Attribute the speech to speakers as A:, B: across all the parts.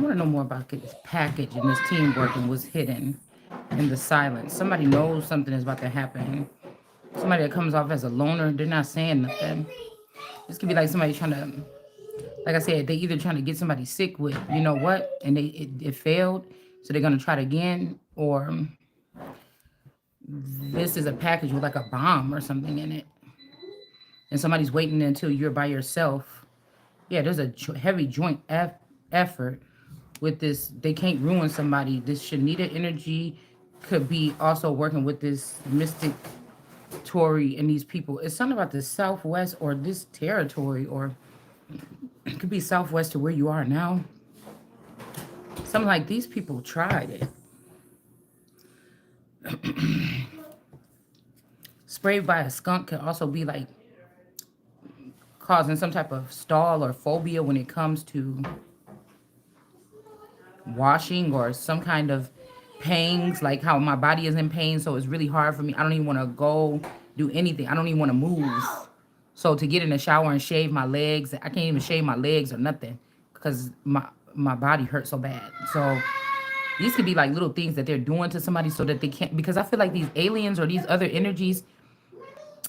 A: want to know more about this package and this teamwork and what's hidden in the silence. Somebody knows something is about to happen. Somebody that comes off as a loner, they're not saying nothing. This could be like somebody trying to, like I said, they either trying to get somebody sick with, you know what, and it failed, so they're gonna try it again, or this is a package with like a bomb or something in it, and somebody's waiting until you're by yourself. Yeah, there's a heavy joint effort with this. They can't ruin somebody. This Shanita energy could be also working with this mystic Tory and these people. It's something about the Southwest or this territory, or it could be Southwest to where you are now. Something like these people tried it. Sprayed by a skunk can also be like causing some type of stall or phobia when it comes to washing, or some kind of pangs, like how my body is in pain, so it's really hard for me. I don't even want to go do anything. I don't even want to move. So to get in the shower and shave my legs, I can't even shave my legs or nothing because my body hurts so bad. So these could be like little things that they're doing to somebody so that they can't, because I feel like these aliens or these other energies,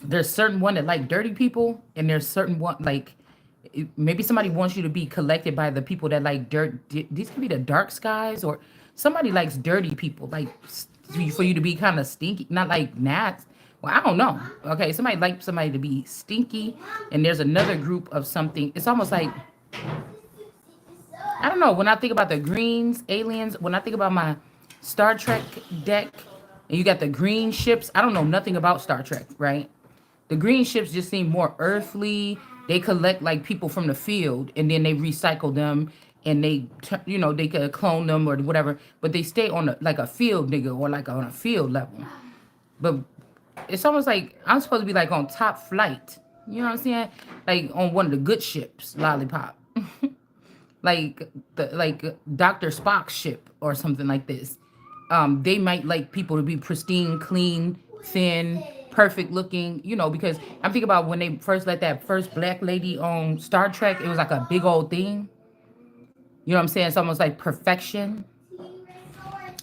A: there's certain one that like dirty people, and there's certain one like maybe somebody wants you to be collected by the people that like dirt. These could be the dark skies, or somebody likes dirty people, like for you to be kind of stinky, not like gnats. Well, I don't know. Okay, somebody like somebody to be stinky, and there's another group of something. It's almost like, I don't know. When I think about the greens, aliens, when I think about my Star Trek deck, and you got the green ships, I don't know nothing about Star Trek, right? The green ships just seem more earthly. They collect like people from the field, and then they recycle them, and they, they could clone them or whatever, but they stay on like a field nigga, or like on a field level. But it's almost like I'm supposed to be like on top flight. You know what I'm saying? Like on one of the good ships, Lollipop. like Dr. Spock's ship or something like this. They might like people to be pristine, clean, thin, perfect looking, because I'm thinking about when they first let that first black lady on Star Trek, it was like a big old thing. You know what I'm saying? It's almost like perfection.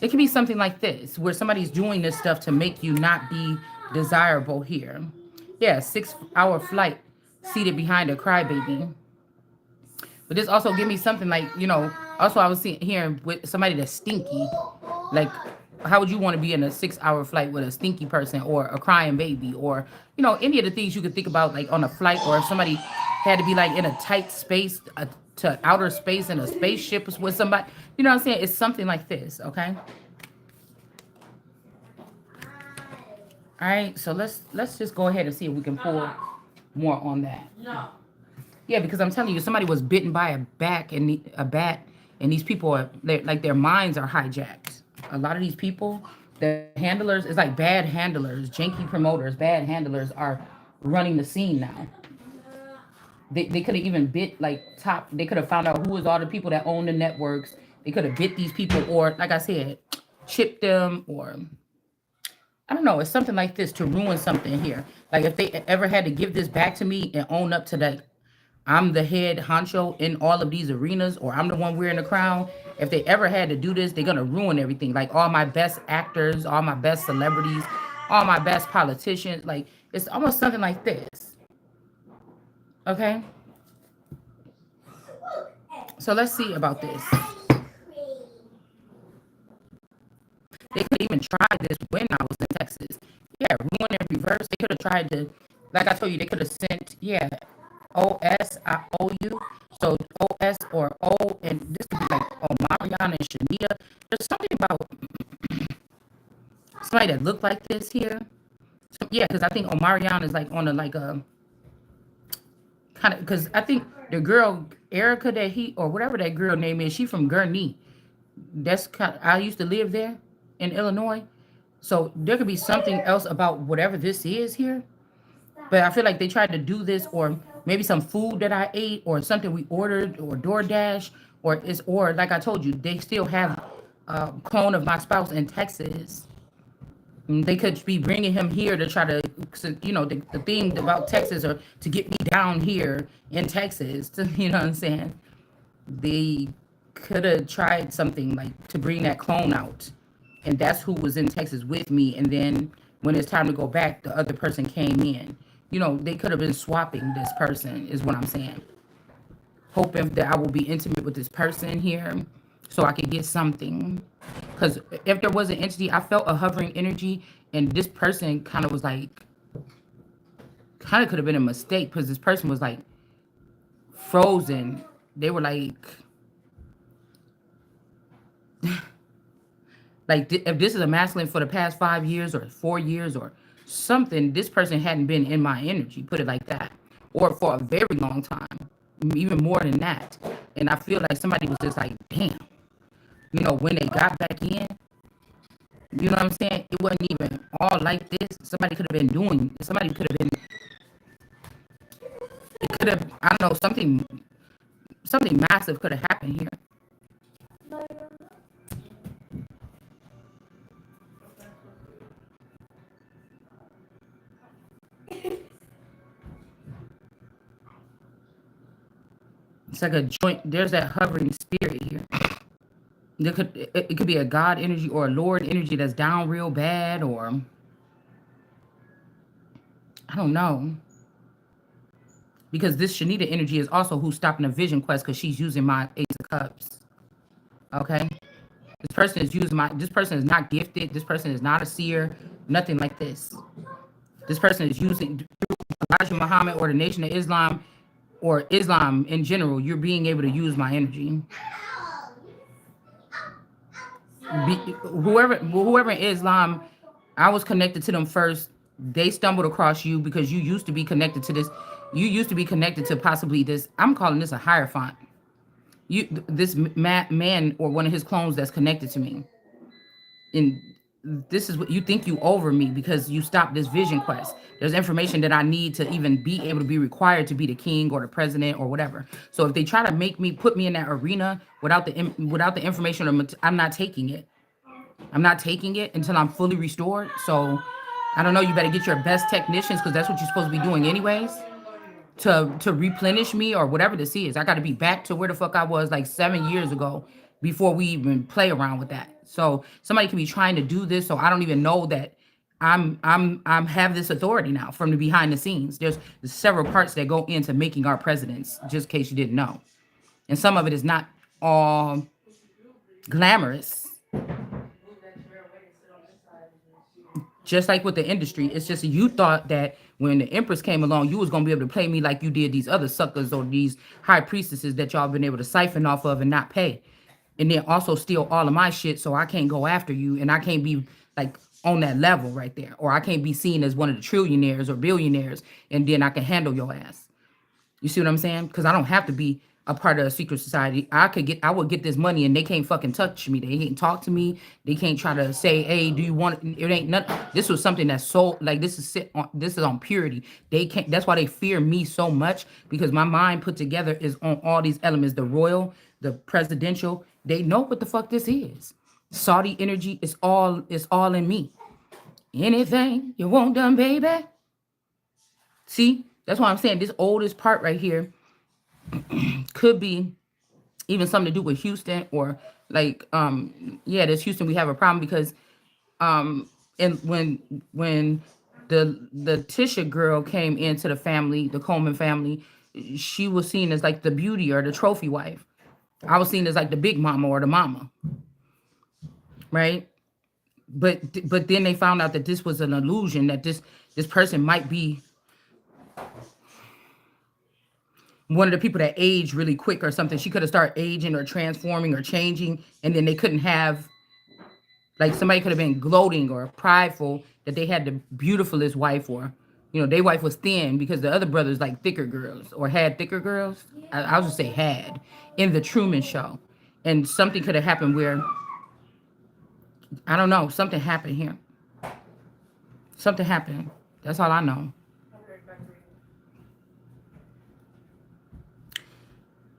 A: It could be something like this, where somebody's doing this stuff to make you not be desirable here. Yeah, 6-hour flight seated behind a crybaby. But this also give me something like, also I was hearing with somebody that's stinky. Like, how would you want to be in a 6-hour flight with a stinky person or a crying baby, or, any of the things you could think about like on a flight, or if somebody had to be like in a tight space to outer space in a spaceship with somebody, you know what I'm saying? It's something like this, okay? All right, so let's just go ahead and see if we can pull more on that. Yeah, because I'm telling you, somebody was bitten by a bat, and these people are like their minds are hijacked. A lot of these people, the handlers, it's like bad handlers, janky promoters, bad handlers are running the scene now. They could have even bit like top. They could have found out who was all the people that own the networks. They could have bit these people, or like I said, chipped them, or I don't know. It's something like this to ruin something here. Like if they ever had to give this back to me and own up to that, I'm the head honcho in all of these arenas, or I'm the one wearing the crown. If they ever had to do this, they're going to ruin everything. Like all my best actors, all my best celebrities, all my best politicians. Like it's almost something like this. Okay? So let's see about this. They could even try this when I was in Texas. Yeah, ruin and reverse. They could have tried to, like I told you, they could have sent, yeah, OSIOU. So OS or O, and this could be like Omarion and Shanita. There's something about somebody that looked like this here. So, yeah, because I think Omarion is like on a kind of, because I think the girl Erica or whatever that girl name is, she from Gurnee. That's kind of, I used to live there in Illinois. So there could be something else about whatever this is here. But I feel like they tried to do this, or maybe some food that I ate, or something we ordered, or DoorDash, or like I told you, they still have a clone of my spouse in Texas. And they could be bringing him here to try to, the thing about Texas, or to get me down here in Texas. You know what I'm saying? could have tried something like to bring that clone out. And that's who was in Texas with me. And then when it's time to go back, the other person came in. You know, they could have been swapping this person, is what I'm saying. Hoping that I will be intimate with this person here so I could get something. Because if there was an entity, I felt a hovering energy, and this person kind of was like, kind of could have been a mistake because this person was like frozen. They were like if this is a masculine for the past 5 years or 4 years or something, this person hadn't been in my energy, put it like that, or for a very long time, even more than that. And I feel like somebody was just like, damn, you know, when they got back in, you know what I'm saying? It wasn't even all like this. Somebody could have been doing, somebody could have been, it could have, I don't know, something massive could have happened here. It's like a joint, there's that hovering spirit here. It could be a God energy or a Lord energy that's down real bad, or I don't know. Because this Shanita energy is also who's stopping the vision quest because she's using my Ace of Cups. Okay? This person is using this person is not gifted. This person is not a seer. Nothing like this. This person is using Elijah Muhammad or the Nation of Islam or Islam in general. You're being able to use my energy. Whoever in Islam, I was connected to them first. They stumbled across you because you used to be connected to this. You used to be connected to possibly this. I'm calling this a hierophant. This man or one of his clones that's connected to me. And this is what you think you over me because you stopped this vision quest. There's information that I need to even be able to be required to be the king or the president or whatever. So if they try to put me in that arena without the information, I'm not taking it. I'm not taking it until I'm fully restored. So I don't know. You better get your best technicians because that's what you're supposed to be doing anyways. To replenish me or whatever this is. I got to be back to where the fuck I was like 7 years ago before we even play around with that. So somebody can be trying to do this, so I don't even know that I'm have this authority now from the behind the scenes. There's several parts that go into making our presidents, just in case you didn't know. And some of it is not all glamorous. Just like with the industry, it's just you thought that when the Empress came along, you was going to be able to play me like you did these other suckers or these high priestesses that y'all been able to siphon off of and not pay. And then also steal all of my shit so I can't go after you and I can't be like on that level right there. Or I can't be seen as one of the trillionaires or billionaires and then I can handle your ass. You see what I'm saying? Because I don't have to be a part of a secret society. I would get this money and they can't fucking touch me. They can't talk to me. They can't try to say, hey, do you want it? It ain't nothing. This was something that's so like this is on purity. They can't, that's why they fear me so much, because my mind put together is on all these elements, the royal, the presidential. They know what the fuck this is. Saudi energy is all in me. Anything you want done, baby. See, that's why I'm saying this oldest part right here could be even something to do with Houston or like there's Houston. We have a problem because and when the Tisha girl came into the family, the Coleman family, she was seen as like the beauty or the trophy wife. I was seen as like the big mama or the mama, right? But then they found out that this was an illusion, that this person might be one of the people that age really quick or something. She could have started aging or transforming or changing, and then they couldn't have, like somebody could have been gloating or prideful that they had the beautifulest wife, or, you know, their wife was thin because the other brothers like thicker girls or had thicker girls. I'll just say had in the Truman Show. And something could have happened where, I don't know, something happened here. Something happened. That's all I know.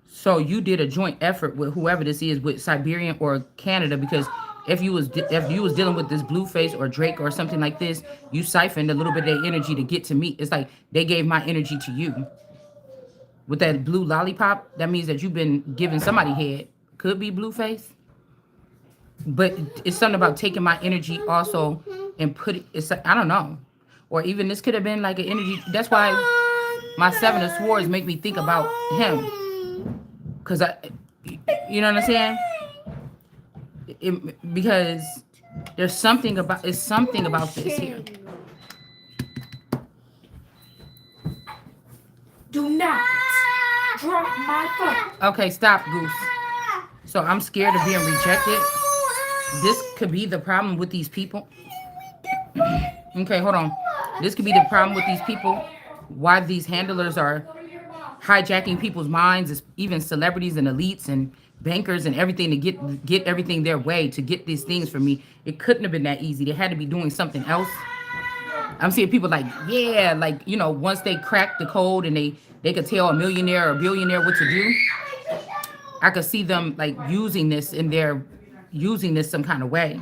A: So you did a joint effort with whoever this is, with Siberian or Canada, because if you was dealing with this Blueface or Drake or something like this, you siphoned a little bit of their energy to get to me. It's like they gave my energy to you. With that blue lollipop, that means that you've been giving somebody head Could be Blueface. But it's something about taking my energy also and put it, it's I don't know. Or even this could have been like an energy. That's why my Seven of Swords make me think about him. Because you know what I'm saying? Because there's something about, it's something about this here.
B: Do not drop my phone.
A: Okay, stop, Goose. So I'm scared of being rejected. This could be the problem with these people. Okay, hold on. This could be the problem with these people. Why these handlers are hijacking people's minds, even celebrities and elites and bankers and everything to get everything their way, to get these things for me. It couldn't have been that easy. They had to be doing something else. I'm seeing people like, yeah, like, you know, once they crack the code and they could tell a millionaire or a billionaire what to do. I could see them like using this some kind of way.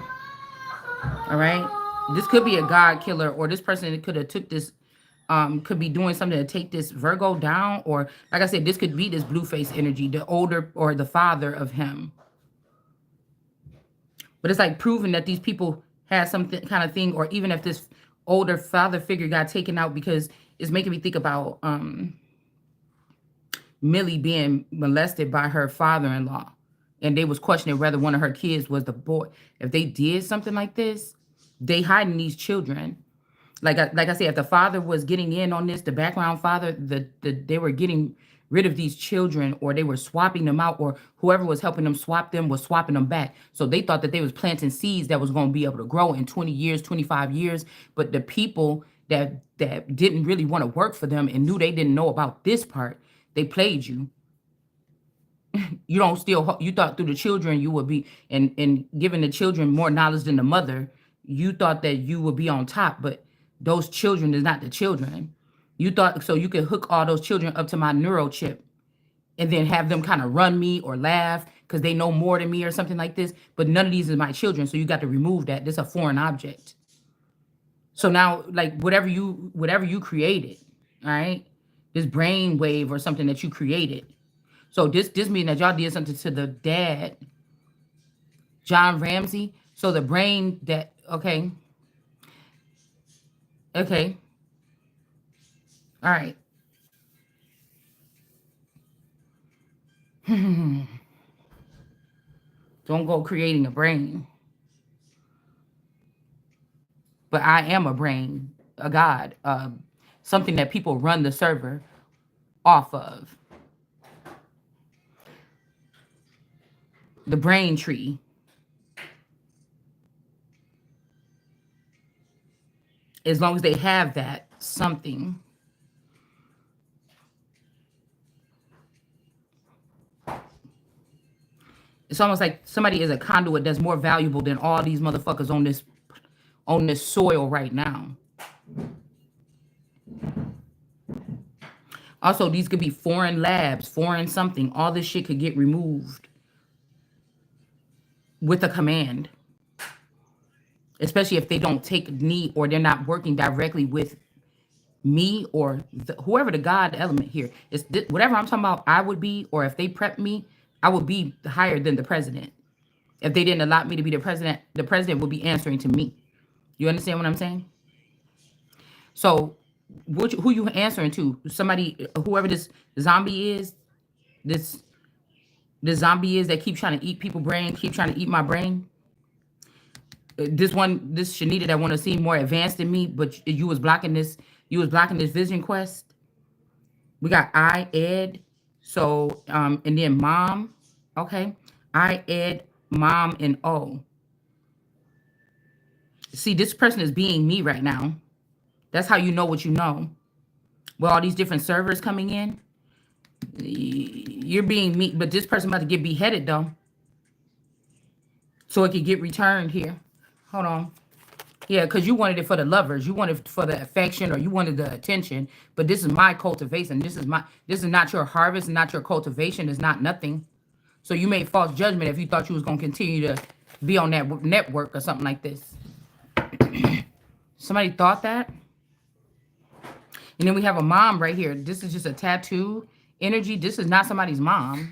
A: All right. This could be a God killer, or this person could have took this, could be doing something to take this Virgo down. Or like I said, this could be this Blueface energy, the older or the father of him. But it's like proving that these people had something kind of thing, or even if this older father figure got taken out, because it's making me think about Millie being molested by her father-in-law, and they was questioning whether one of her kids was the boy. If they did something like this, they hiding these children. Like I said, if the father was getting in on this, the background father, they were getting rid of these children, or they were swapping them out, or whoever was helping them swap them was swapping them back. So they thought that they was planting seeds that was going to be able to grow in 20 years, 25 years. But the people that didn't really want to work for them and knew they didn't know about this part, they played you. You thought through the children you would be, and giving the children more knowledge than the mother, you thought that you would be on top, but those children is not the children. You thought so you could hook all those children up to my neuro chip and then have them kind of run me or laugh because they know more than me or something like this. But none of these is my children, so you got to remove that. This is a foreign object. So now, like whatever you created, all right, this brain wave or something that you created. So this means that y'all did something to the dad, John Ramsey. So the brain that, okay, all right. Don't go creating a brain. But I am a brain, a god, something that people run the server off of. The brain tree. As long as they have that something. It's almost like somebody is a conduit that's more valuable than all these motherfuckers on this soil right now. Also, these could be foreign labs, foreign something. All this shit could get removed with a command. Especially if they don't take me, or they're not working directly with me, or whoever the God element here is. Whatever I'm talking about, I would be, or if they prep me, I would be higher than the president. If they didn't allow me to be the president would be answering to me. You understand what I'm saying? So, who you answering to? Somebody, whoever this zombie is, this zombie is that keep trying to eat people's brain, keep trying to eat my brain. This Shanita that want to seem more advanced than me, but you was blocking this. You was blocking this vision quest. We got Ed. So, and then mom. Okay. Ed, mom, and O. See, this person is being me right now. That's how you know what you know. With all these different servers coming in, you're being me, but this person about to get beheaded though. So it could get returned here. Hold on. Yeah, because you wanted it for the lovers. You wanted it for the affection, or you wanted the attention. But this is my cultivation. This is not your harvest, not your cultivation. It's not nothing. So you made false judgment if you thought you was going to continue to be on that network or something like this. Somebody thought that. And then we have a mom right here. This is just a tattoo energy. This is not somebody's mom.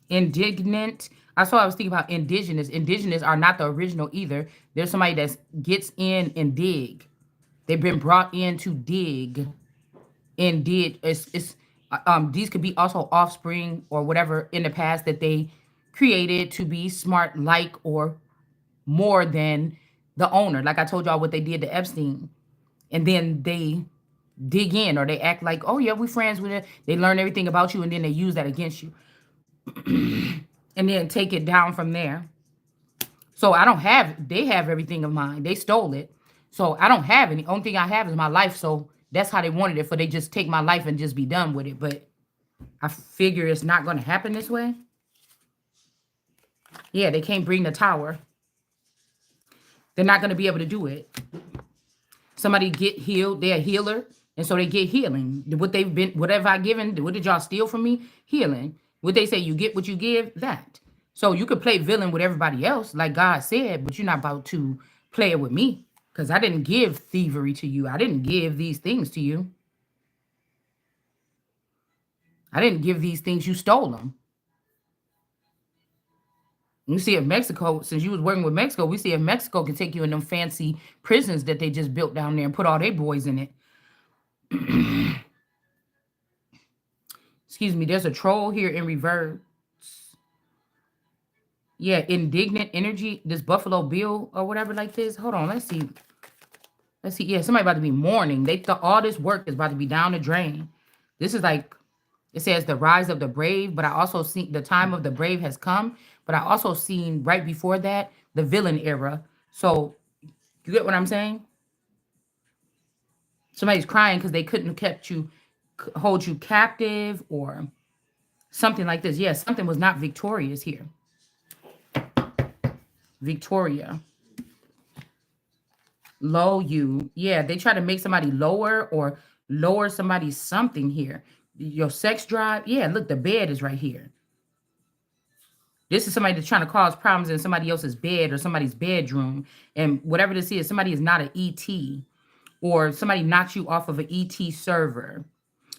A: Indignant. I saw I was thinking about indigenous. Indigenous are not the original either. There's somebody that gets in and dig. They've been brought in to dig and did. It's these could be also offspring or whatever in the past that they created to be smart, like or more than the owner. Like I told y'all what they did to Epstein, and then they dig in or they act like, oh yeah, we friends with it. They learn everything about you, and then they use that against you, and then take it down from there. So I don't have. They have everything of mine. They stole it. So I don't have any. Only thing I have is my life. So that's how they wanted it. For they just take my life and just be done with it. But I figure it's not going to happen this way. Yeah, they can't bring the tower. They're not going to be able to do it. Somebody get healed. They're a healer. And so they get healing. What they've been, whatever I given, what did y'all steal from me? Healing. What they say, you get what you give, that. So you could play villain with everybody else, like God said, but you're not about to play it with me. Because I didn't give thievery to you. I didn't give these things to you. I didn't give these things. You stole them. You see if Mexico, since you was working with Mexico, we see if Mexico can take you in them fancy prisons that they just built down there and put all their boys in it. Excuse me, there's a troll here in reverse. Yeah, indignant energy, this Buffalo Bill or whatever like this. Hold on, let's see. Let's see. Yeah, somebody about to be mourning. They thought all this work is about to be down the drain. This is like, it says the rise of the brave, but I also see the time of the brave has come. But I also seen right before that, the villain era. So you get what I'm saying? Somebody's crying because they couldn't kept you, hold you captive or something like this. Yeah, something was not victorious here. Victoria. Low you. Yeah, they try to make somebody lower or lower somebody's something here. Your sex drive. Yeah, look, the bed is right here. This is somebody that's trying to cause problems in somebody else's bed or somebody's bedroom. And whatever this is, somebody is not an ET or somebody knocks you off of an ET server.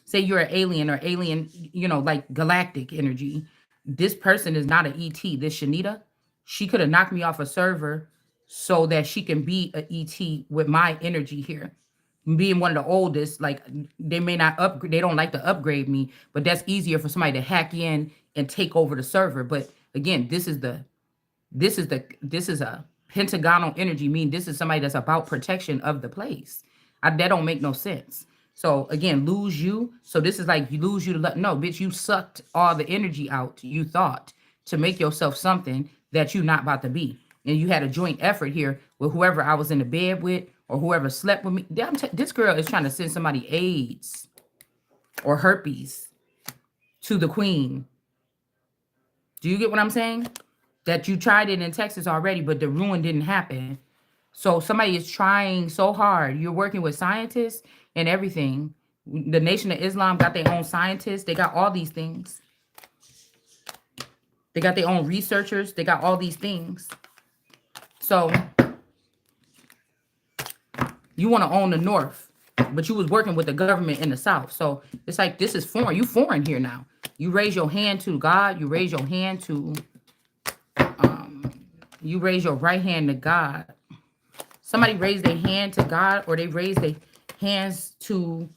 A: Say you're an alien or alien, like galactic energy. This person is not an ET. This Shanita, she could have knocked me off a server so that she can be an ET with my energy here. Being one of the oldest, like they may not upgrade, they don't like to upgrade me, but that's easier for somebody to hack in and take over the server. But again, this is a pentagonal energy, meaning this is somebody that's about protection of the place. That don't make no sense. So again, lose you. So this is like you lose you to no, bitch, you sucked all the energy out you thought to make yourself something that you're not about to be. And you had a joint effort here with whoever I was in the bed with or whoever slept with me. This girl is trying to send somebody AIDS or herpes to the queen. Do you get what I'm saying? That you tried it in Texas already, but the ruin didn't happen. So somebody is trying so hard. You're working with scientists and everything. The Nation of Islam got their own scientists. They got all these things. They got their own researchers. They got all these things. So you want to own the North, but you was working with the government in the South. So it's like, this is foreign. You foreign here now. You raise your hand to God. You raise your hand to, you raise your right hand to God. Somebody raised their hand to God or they raised their hands to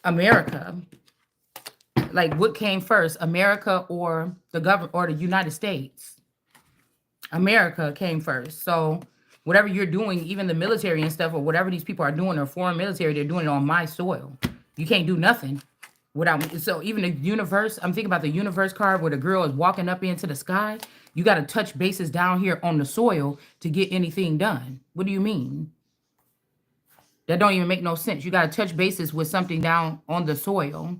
A: America. Like what came first, America or the government or the United States? America came first. So whatever you're doing, even the military and stuff or whatever these people are doing or foreign military, they're doing it on my soil. You can't do nothing without me. So even the universe, I'm thinking about the universe card where the girl is walking up into the sky. You got to touch bases down here on the soil to get anything done. What do you mean? That don't even make no sense. You got to touch bases with something down on the soil.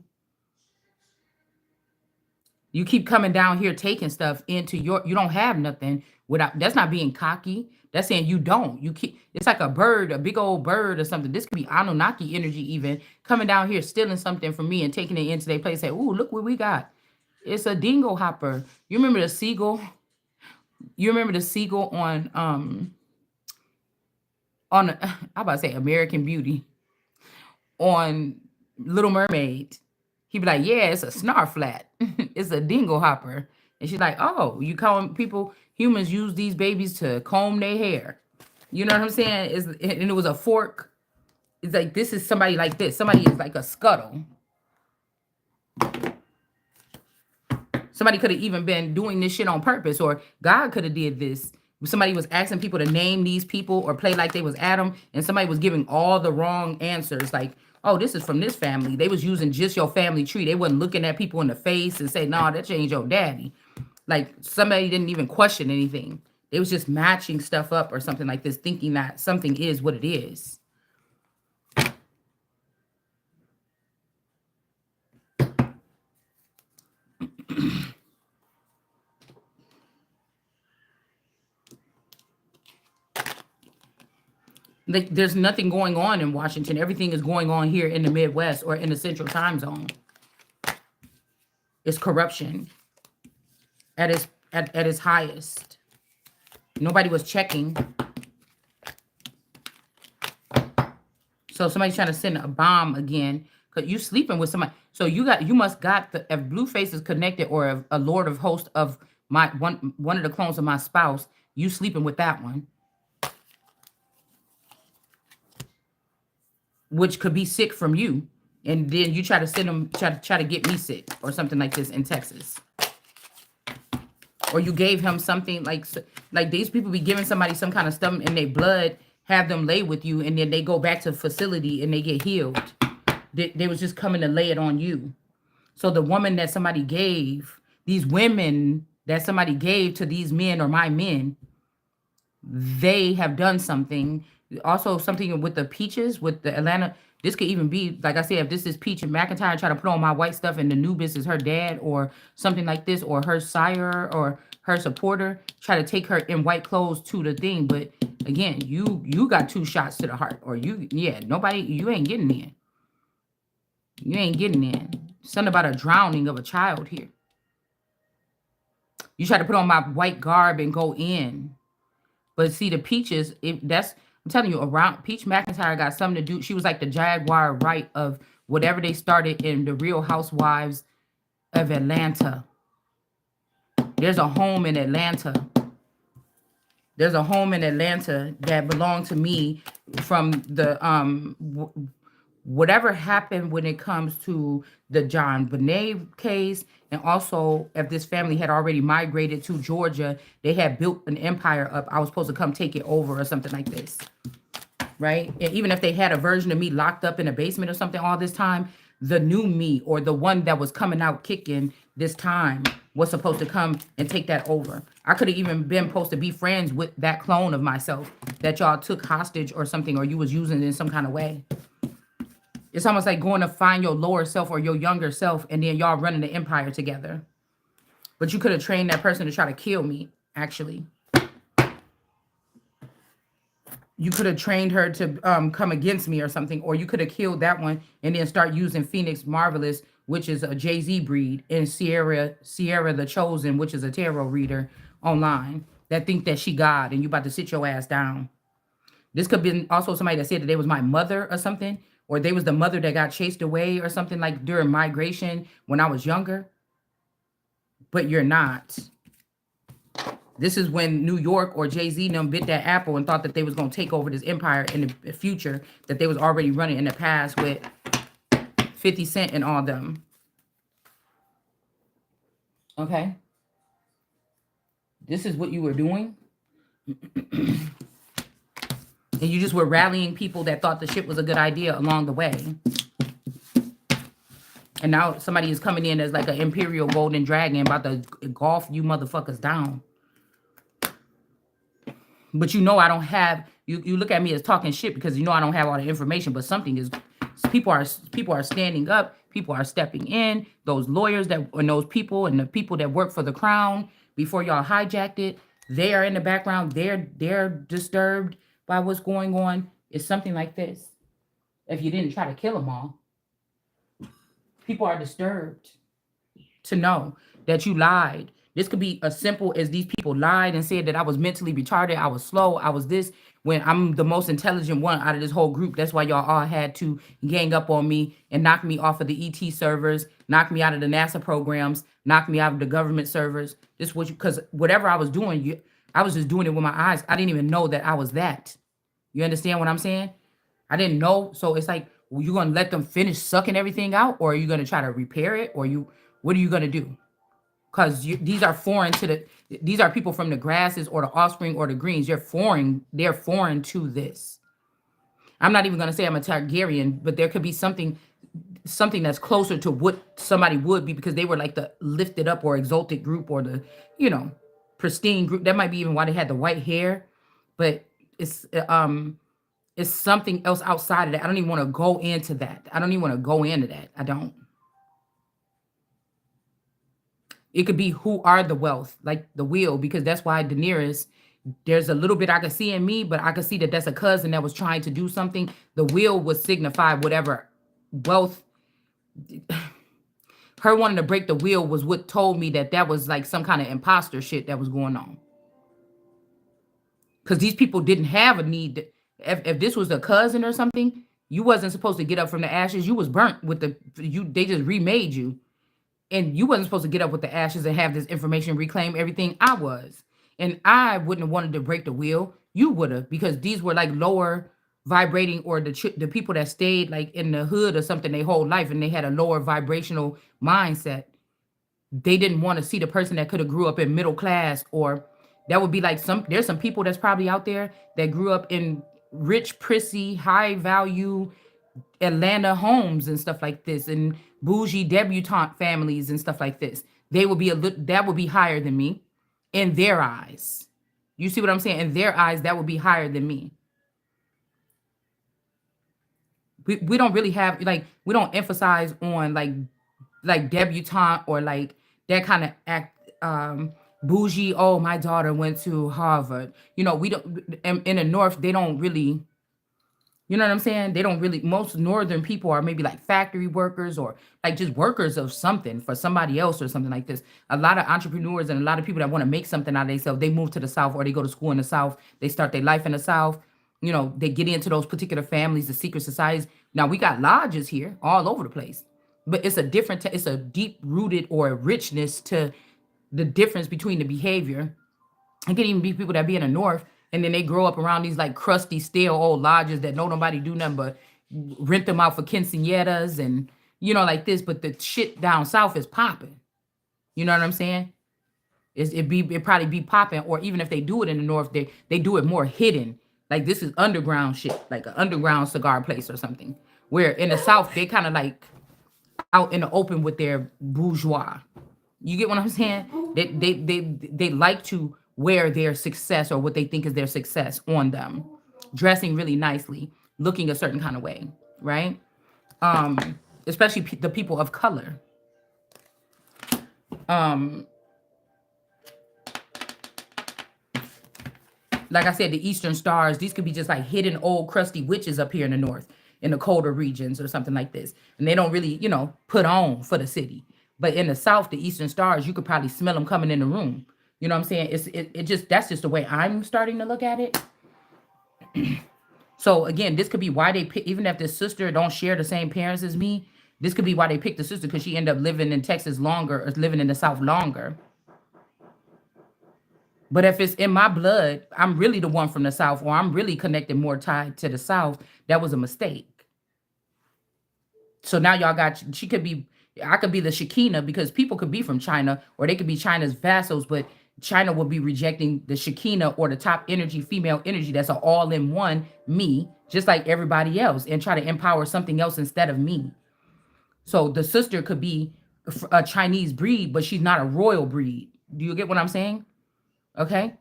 A: You keep coming down here taking stuff into you don't have nothing without, that's not being cocky. That's saying you don't. You keep, it's like a bird, a big old bird or something. This could be Anunnaki energy even coming down here stealing something from me and taking it into their place. Say, ooh, look what we got. It's a dingo hopper. You remember the seagull? You remember the seagull on I'm about to say American Beauty, on Little Mermaid. He'd be like, yeah, it's a snarflat. It's a dingo hopper. And she's like, oh, you calling people, humans use these babies to comb their hair. You know what I'm saying? And it was a fork. It's like, this is somebody like this. Somebody is like a scuttle. Somebody could have even been doing this shit on purpose, or God could have did this. Somebody was asking people to name these people or play like they was Adam, and somebody was giving all the wrong answers. Like, oh, this is from this family. They was using just your family tree. They wasn't looking at people in the face and say, no, that ain't your daddy. Like, somebody didn't even question anything. They was just matching stuff up or something like this, thinking that something is what it is. Like, there's nothing going on in Washington. Everything is going on here in the Midwest or in the Central Time Zone. It's corruption at its highest. Nobody was checking. So somebody's trying to send a bomb again. Cause you sleeping with somebody. So you must got the, if Blueface is connected, or if a Lord of Hosts of my one of the clones of my spouse, you sleeping with that one. Which could be sick from you. And then you try to send them, try to get me sick or something like this in Texas. Or you gave him something like these people be giving somebody some kind of stuff in their blood, have them lay with you, and then they go back to the facility and they get healed. They was just coming to lay it on you. So the woman that somebody gave, these women that somebody gave to these men or my men, they have done something. Also something with the Peaches, with the Atlanta. This could even be, like I said, if this is Peach and McIntyre try to put on my white stuff and the Nubis is her dad or something like this, or her sire or her supporter, try to take her in white clothes to the thing. But again, you got 2 shots to the heart, or you ain't getting in. You ain't getting in. Something about a drowning of a child here. You try to put on my white garb and go in. But see, the Peaches, I'm telling you, around Peach McIntyre got something to do. She was like the Jaguar right of whatever they started in the Real Housewives of Atlanta. There's a home in Atlanta. There's a home in Atlanta that belonged to me from the whatever happened when it comes to the John Bonet case. And also, if this family had already migrated to Georgia, they had built an empire up. I was supposed to come take it over or something like this. Right? And even if they had a version of me locked up in a basement or something all this time, the new me, or the one that was coming out kicking this time, was supposed to come and take that over. I could have even been supposed to be friends with that clone of myself that y'all took hostage or something, or you was using it in some kind of way. It's almost like going to find your lower self or your younger self, and then y'all running the empire together. But you could have trained that person to try to kill me, actually. You could have trained her to come against me or something, or you could have killed that one and then start using Phoenix Marvelous, which is a Jay-Z breed, and Sierra the Chosen, which is a tarot reader online that think that she God, and you about to sit your ass down. This could have been also somebody that said that they was my mother or something, or they was the mother that got chased away or something, like during migration when I was younger. But you're not. This is when New York or Jay-Z them bit that apple and thought that they was going to take over this empire in the future that they was already running in the past with 50 Cent and all them. Okay? This is what you were doing. And you just were rallying people that thought the shit was a good idea along the way. And now somebody is coming in as like an imperial golden dragon about to golf you motherfuckers down. But you know I don't have, you look at me as talking shit because you know I don't have all the information, but something is, people are standing up, people are stepping in, those lawyers that, and those people and the people that work for the crown before y'all hijacked it, they are in the background, they're disturbed by what's going on. It's something like this. If you didn't try to kill them all, people are disturbed to know that you lied. This could be as simple as these people lied and said that I was mentally retarded, I was slow, I was this, when I'm the most intelligent one out of this whole group. That's why y'all all had to gang up on me and knock me off of the ET servers, knock me out of the NASA programs, knock me out of the government servers. This was because whatever I was doing, I was just doing it with my eyes. I didn't even know that I was that. You understand what I'm saying? I didn't know. So it's like, well, you gonna let them finish sucking everything out, or are you gonna try to repair it, or what are you gonna do? Because these are foreign to these are people from the grasses or the offspring or the greens. They're foreign to this. I'm not even gonna say I'm a Targaryen, but there could be something that's closer to what somebody would be, because they were like the lifted up or exalted group, or the, you know, pristine group. That might be even why they had the white hair, but it's it's something else outside of that. I don't even want to go into that. I don't even want to go into that. I don't. It could be who are the wealth, like the wheel, because that's why Daenerys, there's a little bit I could see in me, but I could see that that's a cousin that was trying to do something. The wheel would signify whatever wealth. Her wanting to break the wheel was what told me that that was like some kind of imposter shit that was going on. Because these people didn't have a need. If this was a cousin or something, you wasn't supposed to get up from the ashes. You was burnt with they just remade you. And you wasn't supposed to get up with the ashes and have this information reclaim everything. I was. And I wouldn't have wanted to break the wheel. You would have, because these were like lower vibrating, or the people that stayed like in the hood or something their whole life, and they had a lower vibrational mindset. They didn't want to see the person that could have grew up in middle class, or that would be like there's some people that's probably out there that grew up in rich, prissy, high value Atlanta homes and stuff like this, and bougie debutante families and stuff like this. They would be that would be higher than me in their eyes. You see what I'm saying? In their eyes, that would be higher than me. We don't really have, like, we don't emphasize on like debutante or like that kind of act, bougie. Oh, my daughter went to Harvard. You know, we don't in the North, they don't really, you know what I'm saying? They don't really, most northern people are maybe like factory workers, or like just workers of something for somebody else or something like this. A lot of entrepreneurs and a lot of people that want to make something out of themselves, they move to the South, or they go to school in the South. They start their life in the South. You know, they get into those particular families, the secret societies. Now we got lodges here all over the place, but it's a different, it's a deep rooted or a richness to the difference between the behavior. It can even be people that be in the North, and then they grow up around these like crusty, stale old lodges that know nobody do nothing but rent them out for quinceañeras and, you know, like this. But the shit down south is popping. You know what I'm saying? It probably be popping, or even if they do it in the North, they do it more hidden. Like this is underground shit, like an underground cigar place or something. Where in the South they kind of like out in the open with their bourgeois. You get what I'm saying? They like to wear their success, or what they think is their success, on them, dressing really nicely, looking a certain kind of way, right? Especially the people of color. Like I said, the Eastern Stars, these could be just like hidden old crusty witches up here in the North, in the colder regions or something like this. And they don't really, you know, put on for the city. But in the South, the Eastern Stars, you could probably smell them coming in the room. You know what I'm saying? It just, that's just the way I'm starting to look at it. So again, this could be why they pick, even if this sister don't share the same parents as me, this could be why they picked the sister, because she ended up living in Texas longer, or living in the South longer. But if it's in my blood, I'm really the one from the South, or I'm really connected more tied to the South. That was a mistake. So now y'all got, she could be, I could be the Shekinah, because people could be from China, or they could be China's vassals, but China will be rejecting the Shekinah, or the top energy, female energy, that's an all-in-one me, just like everybody else, and try to empower something else instead of me. So the sister could be a Chinese breed, but she's not a royal breed. Do you get what I'm saying? Okay.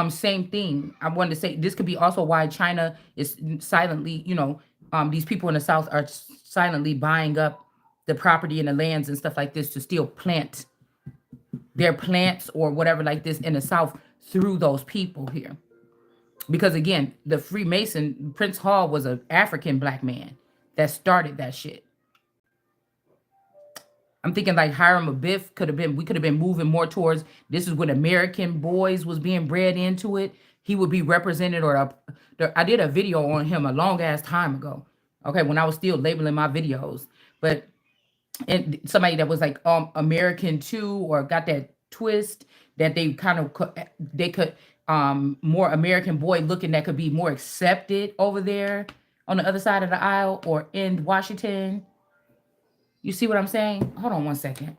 A: Same thing. I wanted to say this could be also why China is silently, you know, these people in the South are silently buying up the property and the lands and stuff like this to still plant their plants or whatever like this in the South through those people here. Because again, the Freemason, Prince Hall was an African black man that started that shit. I'm thinking like Hiram Abiff could have been, we could have been moving more towards, this is when American boys was being bred into it. he would be represented, or I did a video on him a long ass time ago. Okay, when I was still labeling my videos, but and somebody that was like American too, or got that twist that they kind of they could more American boy looking, that could be more accepted over there on the other side of the aisle or in Washington. You see what I'm saying? Hold on one second.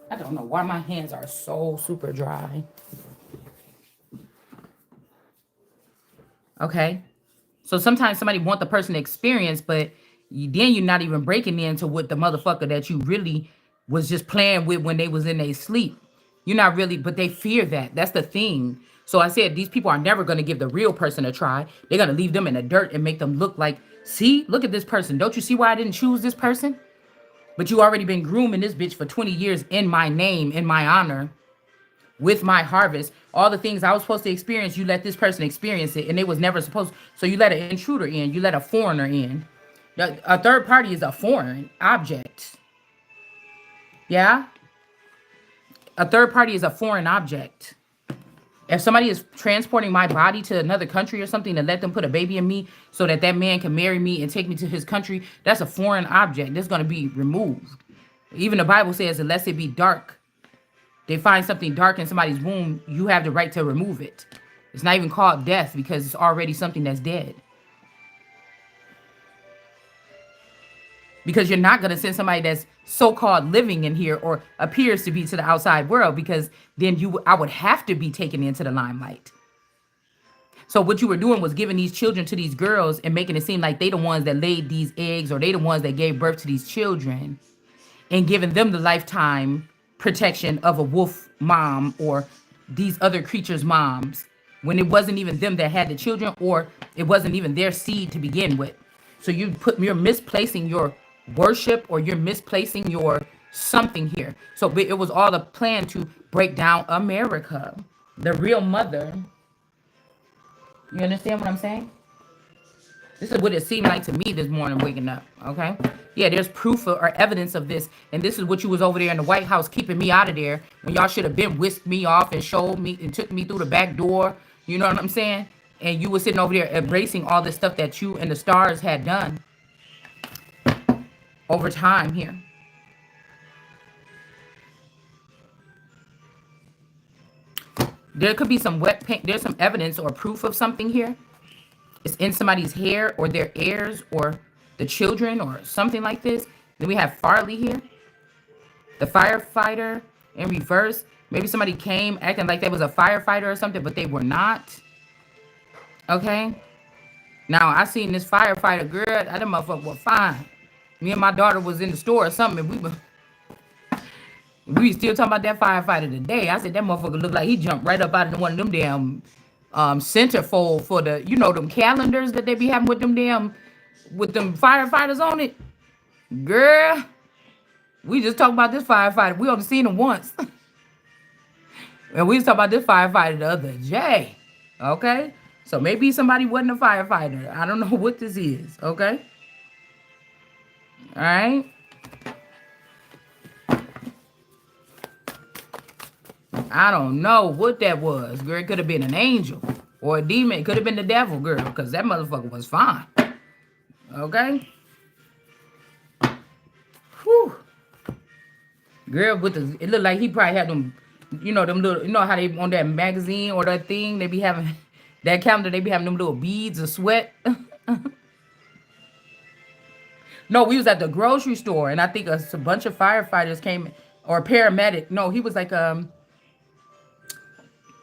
A: I don't know why my hands are so super dry. Okay. So sometimes somebody want the person to experience, but then you're not even breaking into what the motherfucker that you really was just playing with when they was in their sleep. You're not really, but they fear that. That's the thing. So I said these people are never going to give the real person a try. They're going to leave them in the dirt and make them look like, see, look at this person. Don't you see why I didn't choose this person? But you already been grooming this bitch for 20 years in my name, in my honor, with my harvest. All the things I was supposed to experience, you let this person experience it, and they was never supposed. So you let an intruder in, you let a foreigner in. A third party is a foreign object. Yeah, a third party is a foreign object. If somebody is transporting my body to another country or something to let them put a baby in me so that that man can marry me and take me to his country, that's a foreign object. That's going to be removed. Even the Bible says, unless it be dark, they find something dark in somebody's womb, you have the right to remove it. It's not even called death because it's already something that's dead. Because you're not going to send somebody that's so-called living in here or appears to be to the outside world, because then I would have to be taken into the limelight. So what you were doing was giving these children to these girls and making it seem like they the ones that laid these eggs, or they the ones that gave birth to these children, and giving them the lifetime protection of a wolf mom or these other creatures' moms, when it wasn't even them that had the children, or it wasn't even their seed to begin with. So you're misplacing your worship, or you're misplacing your something here. So it was all a plan to break down America, the real mother. You understand what I'm saying? This is what it seemed like to me this morning waking up, okay? Yeah, there's proof or evidence of this. And this is what you was over there in the White House keeping me out of there, when y'all should have been whisked me off and showed me and took me through the back door. You know what I'm saying? And you were sitting over there embracing all this stuff that you and the stars had done over time here. There could be some wet paint. There's some evidence or proof of something here. It's in somebody's hair, or their heirs, or the children, or something like this. Then we have Farley here, the firefighter in reverse. Maybe somebody came acting like they was a firefighter or something, but they were not. Okay. Now I seen this firefighter girl. That motherfucker was fine. Me and my daughter was in the store or something, and we still talking about that firefighter today. I said that motherfucker looked like he jumped right up out of one of them damn centerfold for the, them calendars that they be having with them firefighters on it. Girl, we just talked about this firefighter. We only seen him once. And we was talking about this firefighter the other day. Okay? So maybe somebody wasn't a firefighter. I don't know what this is. Okay? All right? I don't know what that was, girl. It could have been an angel or a demon. It could have been the devil, girl, because that motherfucker was fine. Okay? Whew. Girl, it looked like he probably had them, them little, how they on that magazine or that thing, they be having, that calendar, they be having them little beads of sweat. No, we was at the grocery store, and I think a bunch of firefighters came, or a paramedic. No, he was like,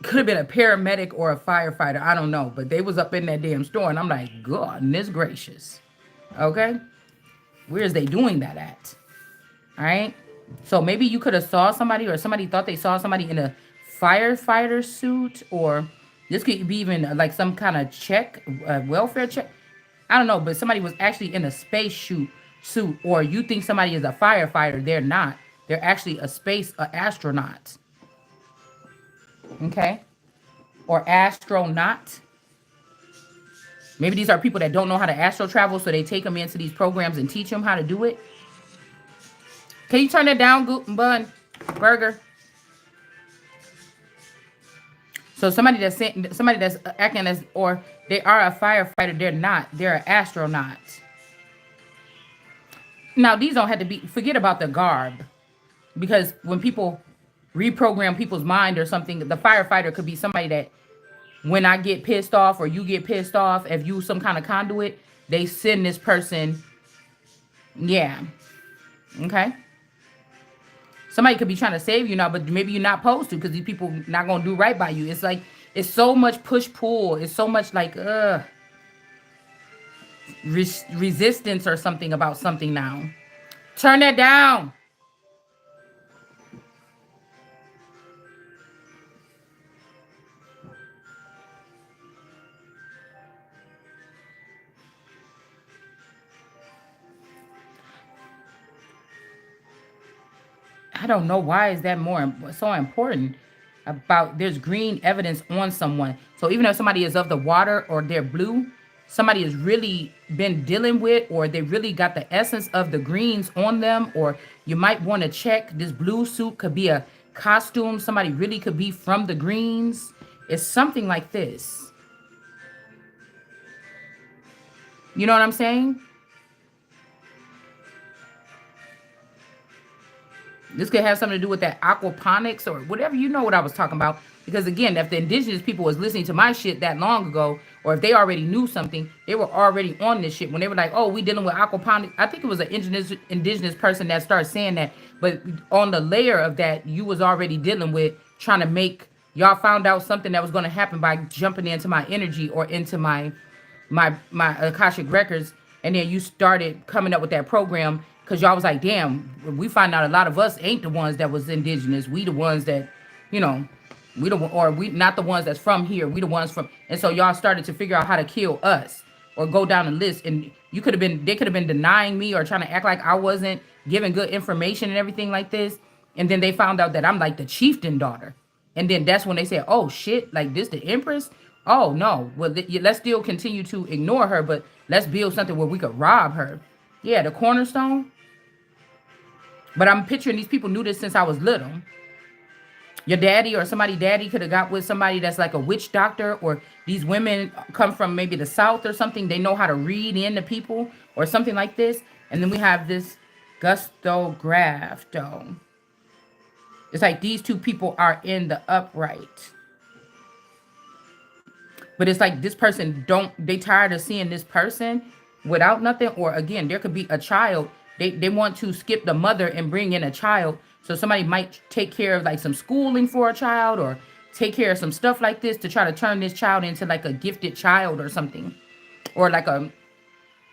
A: could have been a paramedic or a firefighter. I don't know. But they was up in that damn store. And I'm like, goodness gracious. Okay? Where is they doing that at? All right? So maybe you could have saw somebody, or somebody thought they saw somebody in a firefighter suit. Or this could be even like some kind of check, welfare check. I don't know. But somebody was actually in a space suit. Or you think somebody is a firefighter. They're not. They're actually a astronaut. Okay. or astronaut. Maybe these are people that don't know how to astro travel, so they take them into these programs and teach them how to do it. Can you turn that down, Bun Burger? So somebody that's acting as, or they are a firefighter, they're not. They're an astronaut. Now these don't have to be. Forget about the garb, because when people reprogram people's mind or something, the firefighter could be somebody that, when I get pissed off or you get pissed off, if you some kind of conduit, they send this person. Yeah. Okay. Somebody could be trying to save you now, but maybe you're not supposed to, because these people not gonna do right by you. It's like, it's so much push pull. It's so much like resistance or something about something now. Turn that down. I don't know why is that so important about, there's green evidence on someone. So even if somebody is of the water or they're blue, somebody has really been dealing with, or they really got the essence of the greens on them, or you might want to check this blue suit could be a costume. Somebody really could be from the greens. It's something like this. You know what I'm saying? This could have something to do with that aquaponics or whatever. You know what I was talking about. Because again, if the indigenous people was listening to my shit that long ago, or if they already knew something, they were already on this shit. When they were like, oh, we dealing with aquaponics. I think it was an indigenous person that started saying that. But on the layer of that, you was already dealing with trying to make, y'all found out something that was going to happen by jumping into my energy or into my Akashic records. And then you started coming up with that program, because y'all was like, damn, we find out a lot of us ain't the ones that was indigenous. We the ones that, you know, we not the ones that's from here. We the ones from, and so y'all started to figure out how to kill us or go down the list. And they could have been denying me or trying to act like I wasn't giving good information and everything like this. And then they found out that I'm like the chieftain daughter. And then that's when they said, oh shit, like this the Empress? Oh no, well let's still continue to ignore her, but let's build something where we could rob her. Yeah, the cornerstone. But I'm picturing these people knew this since I was little. Your daddy or somebody daddy could have got with somebody that's like a witch doctor, or these women come from maybe the South or something. They know how to read into people or something like this. And then we have this gustograph though. It's like these two people are in the upright. But it's like this person they tired of seeing this person without nothing. Or again, there could be a child. They want to skip the mother and bring in a child. So somebody might take care of like some schooling for a child, or take care of some stuff like this to try to turn this child into like a gifted child or something. Or like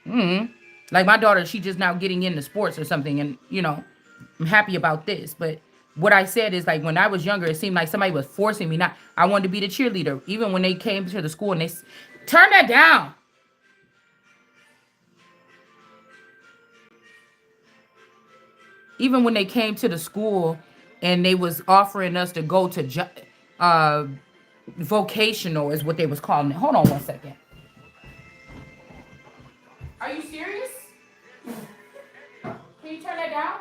A: like my daughter, she just now getting into sports or something. And, you know, I'm happy about this. But what I said is, like, when I was younger, it seemed like somebody was forcing me. Not, I wanted to be the cheerleader. Even when they came to the school and they turn that down. Even when they came to the school and they was offering us to go to vocational is what they was calling it. Hold on one second. Are you serious? Can you turn that down?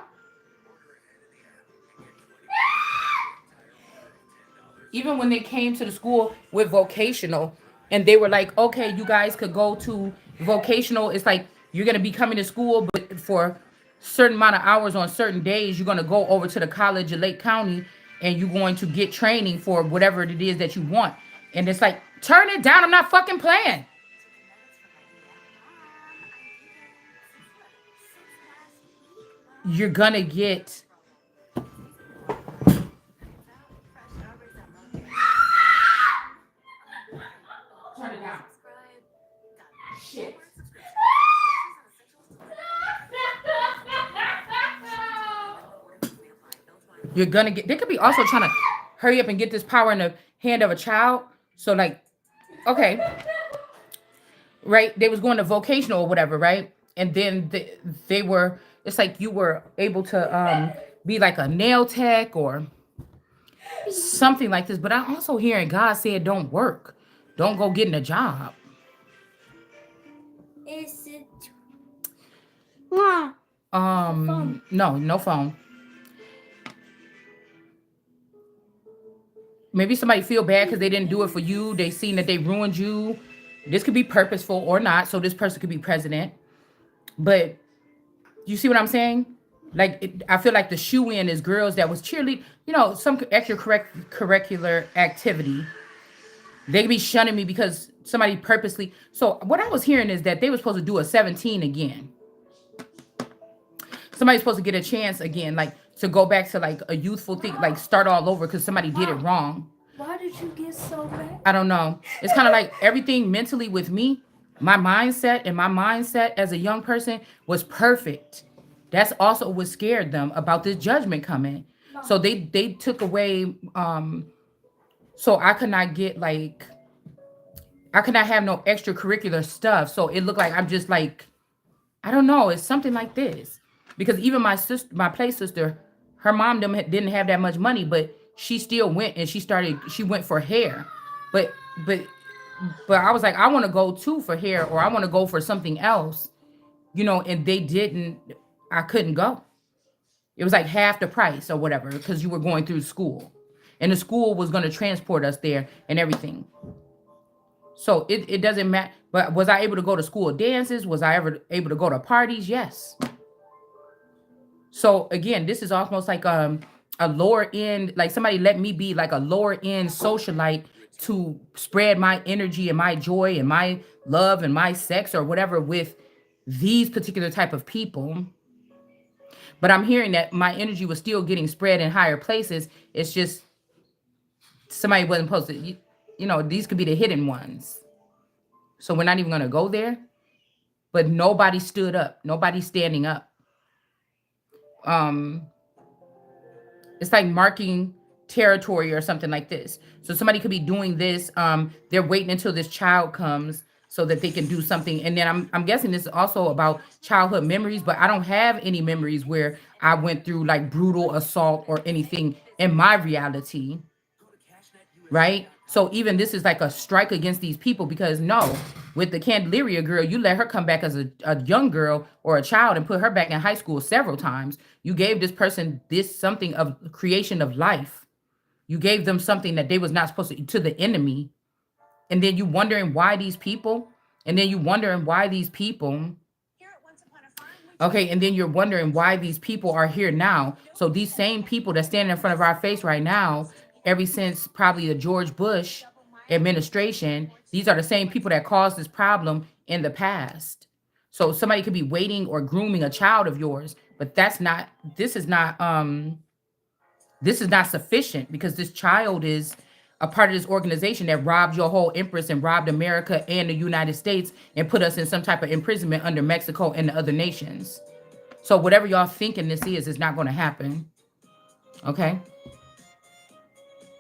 A: Even when they came to the school with vocational and they were like, okay, you guys could go to vocational. It's like, you're going to be coming to school, but for certain amount of hours on certain days, you're going to go over to the college of Lake County and you're going to get training for whatever it is that you want. And it's like, turn it down. I'm not fucking playing. You're going to get... Turn it down. Shit. You're gonna get, they could be also trying to hurry up and get this power in the hand of a child. So like, okay, right, they was going to vocational or whatever, right? And then they were, it's like you were able to be like a nail tech, or something like this. But I'm also hearing God said, don't work. Don't go getting a job.
B: Is it? Mom.
A: No phone. Maybe somebody feel bad because they didn't do it for you. They seen that they ruined you. This could be purposeful or not. So this person could be president. But you see what I'm saying? Like, I feel like the shoe in is girls that was cheerlead, some extra curricular activity. They could be shunning me because somebody purposely. So what I was hearing is that they were supposed to do a 17 again. Somebody's supposed to get a chance again, like to go back to like a youthful thing, like start all over because somebody did it wrong.
B: Why did you get so bad?
A: I don't know. It's kind of like everything mentally with me, my mindset as a young person was perfect. That's also what scared them about this judgment coming. So they took away so I could not get like I could not have no extracurricular stuff. So it looked like I'm just like, I don't know, it's something like this. Because even my sister, my play sister, her mom didn't have that much money, but she still went and she went for hair. But but but I was like, I want to go too for hair, or I want to go for something else, and they didn't, I couldn't go. It was like half the price or whatever, because you were going through school. And the school was going to transport us there and everything. So it doesn't matter. But was I able to go to school dances? Was I ever able to go to parties? Yes. So again, this is almost like a lower end, like somebody let me be like a lower end socialite to spread my energy and my joy and my love and my sex or whatever with these particular type of people. But I'm hearing that my energy was still getting spread in higher places. It's just somebody wasn't supposed to, these could be the hidden ones. So we're not even going to go there. But nobody stood up. Nobody's standing up. It's like marking territory or something like this. So somebody could be doing this. They're waiting until this child comes so that they can do something. And then I'm guessing this is also about childhood memories, but I don't have any memories where I went through like brutal assault or anything in my reality. Right? So even this is like a strike against these people because no, with the Candelaria girl, you let her come back as a young girl or a child and put her back in high school several times. You gave this person this something of creation of life. You gave them something that they was not supposed to the enemy. And then you wondering why these people, okay, and then you're wondering why these people are here now. So these same people that stand in front of our face right now, ever since probably the George Bush administration, these are the same people that caused this problem in the past. So somebody could be waiting or grooming a child of yours, but this is not sufficient because this child is a part of this organization that robbed your whole empress and robbed America and the United States and put us in some type of imprisonment under Mexico and the other nations. So whatever y'all thinking this is not going to happen. Okay.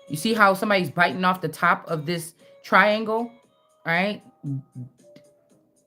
A: You see how somebody's biting off the top of this triangle, right?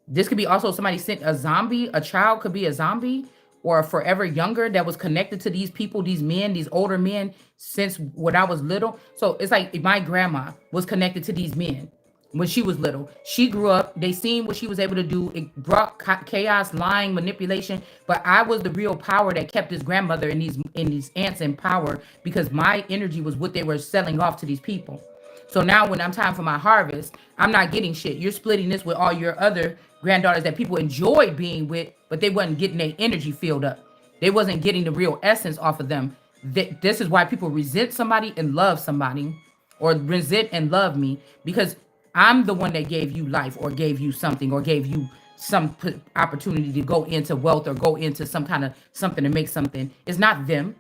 A: This could be also somebody sent a zombie. A child could be a zombie or a forever younger that was connected to these people, these men, these older men since when I was little. So it's like my grandma was connected to these men when she was little. She grew up. They seen what she was able to do. It brought chaos, lying, manipulation. But I was the real power that kept this grandmother and these aunts in power because my energy was what they were selling off to these people. So now when I'm time for my harvest, I'm not getting shit. You're splitting this with all your other granddaughters that people enjoyed being with, but they wasn't getting their energy filled up. They wasn't getting the real essence off of them. This is why people resent somebody and love somebody, or resent and love me, because I'm the one that gave you life or gave you something or gave you some opportunity to go into wealth or go into some kind of something to make something. It's not them.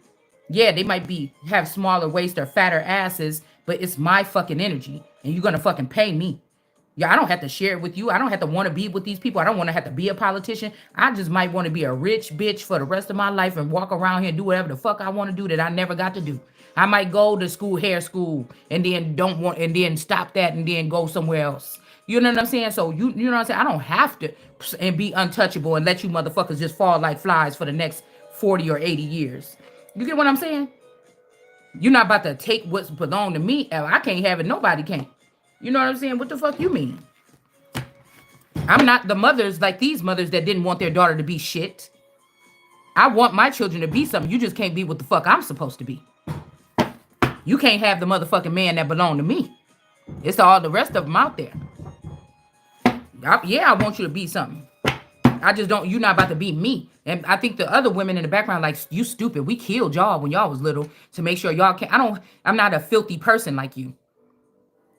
A: Yeah, they might have smaller waist or fatter asses, but it's my fucking energy and you're gonna fucking pay me. Yeah, I don't have to share it with you. I don't have to want to be with these people. I don't want to have to be a politician. I just might want to be a rich bitch for the rest of my life and walk around here and do whatever the fuck I want to do that I never got to do. I might go to hair school, and then stop that and then go somewhere else. You know what I'm saying? So you know what I'm saying? I don't have to and be untouchable and let you motherfuckers just fall like flies for the next 40 or 80 years. You get what I'm saying? You're not about to take what's belong to me. I can't have it. Nobody can. You know what I'm saying? What the fuck you mean? I'm not the mothers like these mothers that didn't want their daughter to be shit. I want my children to be something. You just can't be what the fuck I'm supposed to be. You can't have the motherfucking man that belong to me. It's all the rest of them out there. Yeah, I want you to be something. I just don't, you're not about to be me. And I think the other women in the background, like, you stupid. We killed y'all when y'all was little to make sure y'all can't. I'm not a filthy person like you.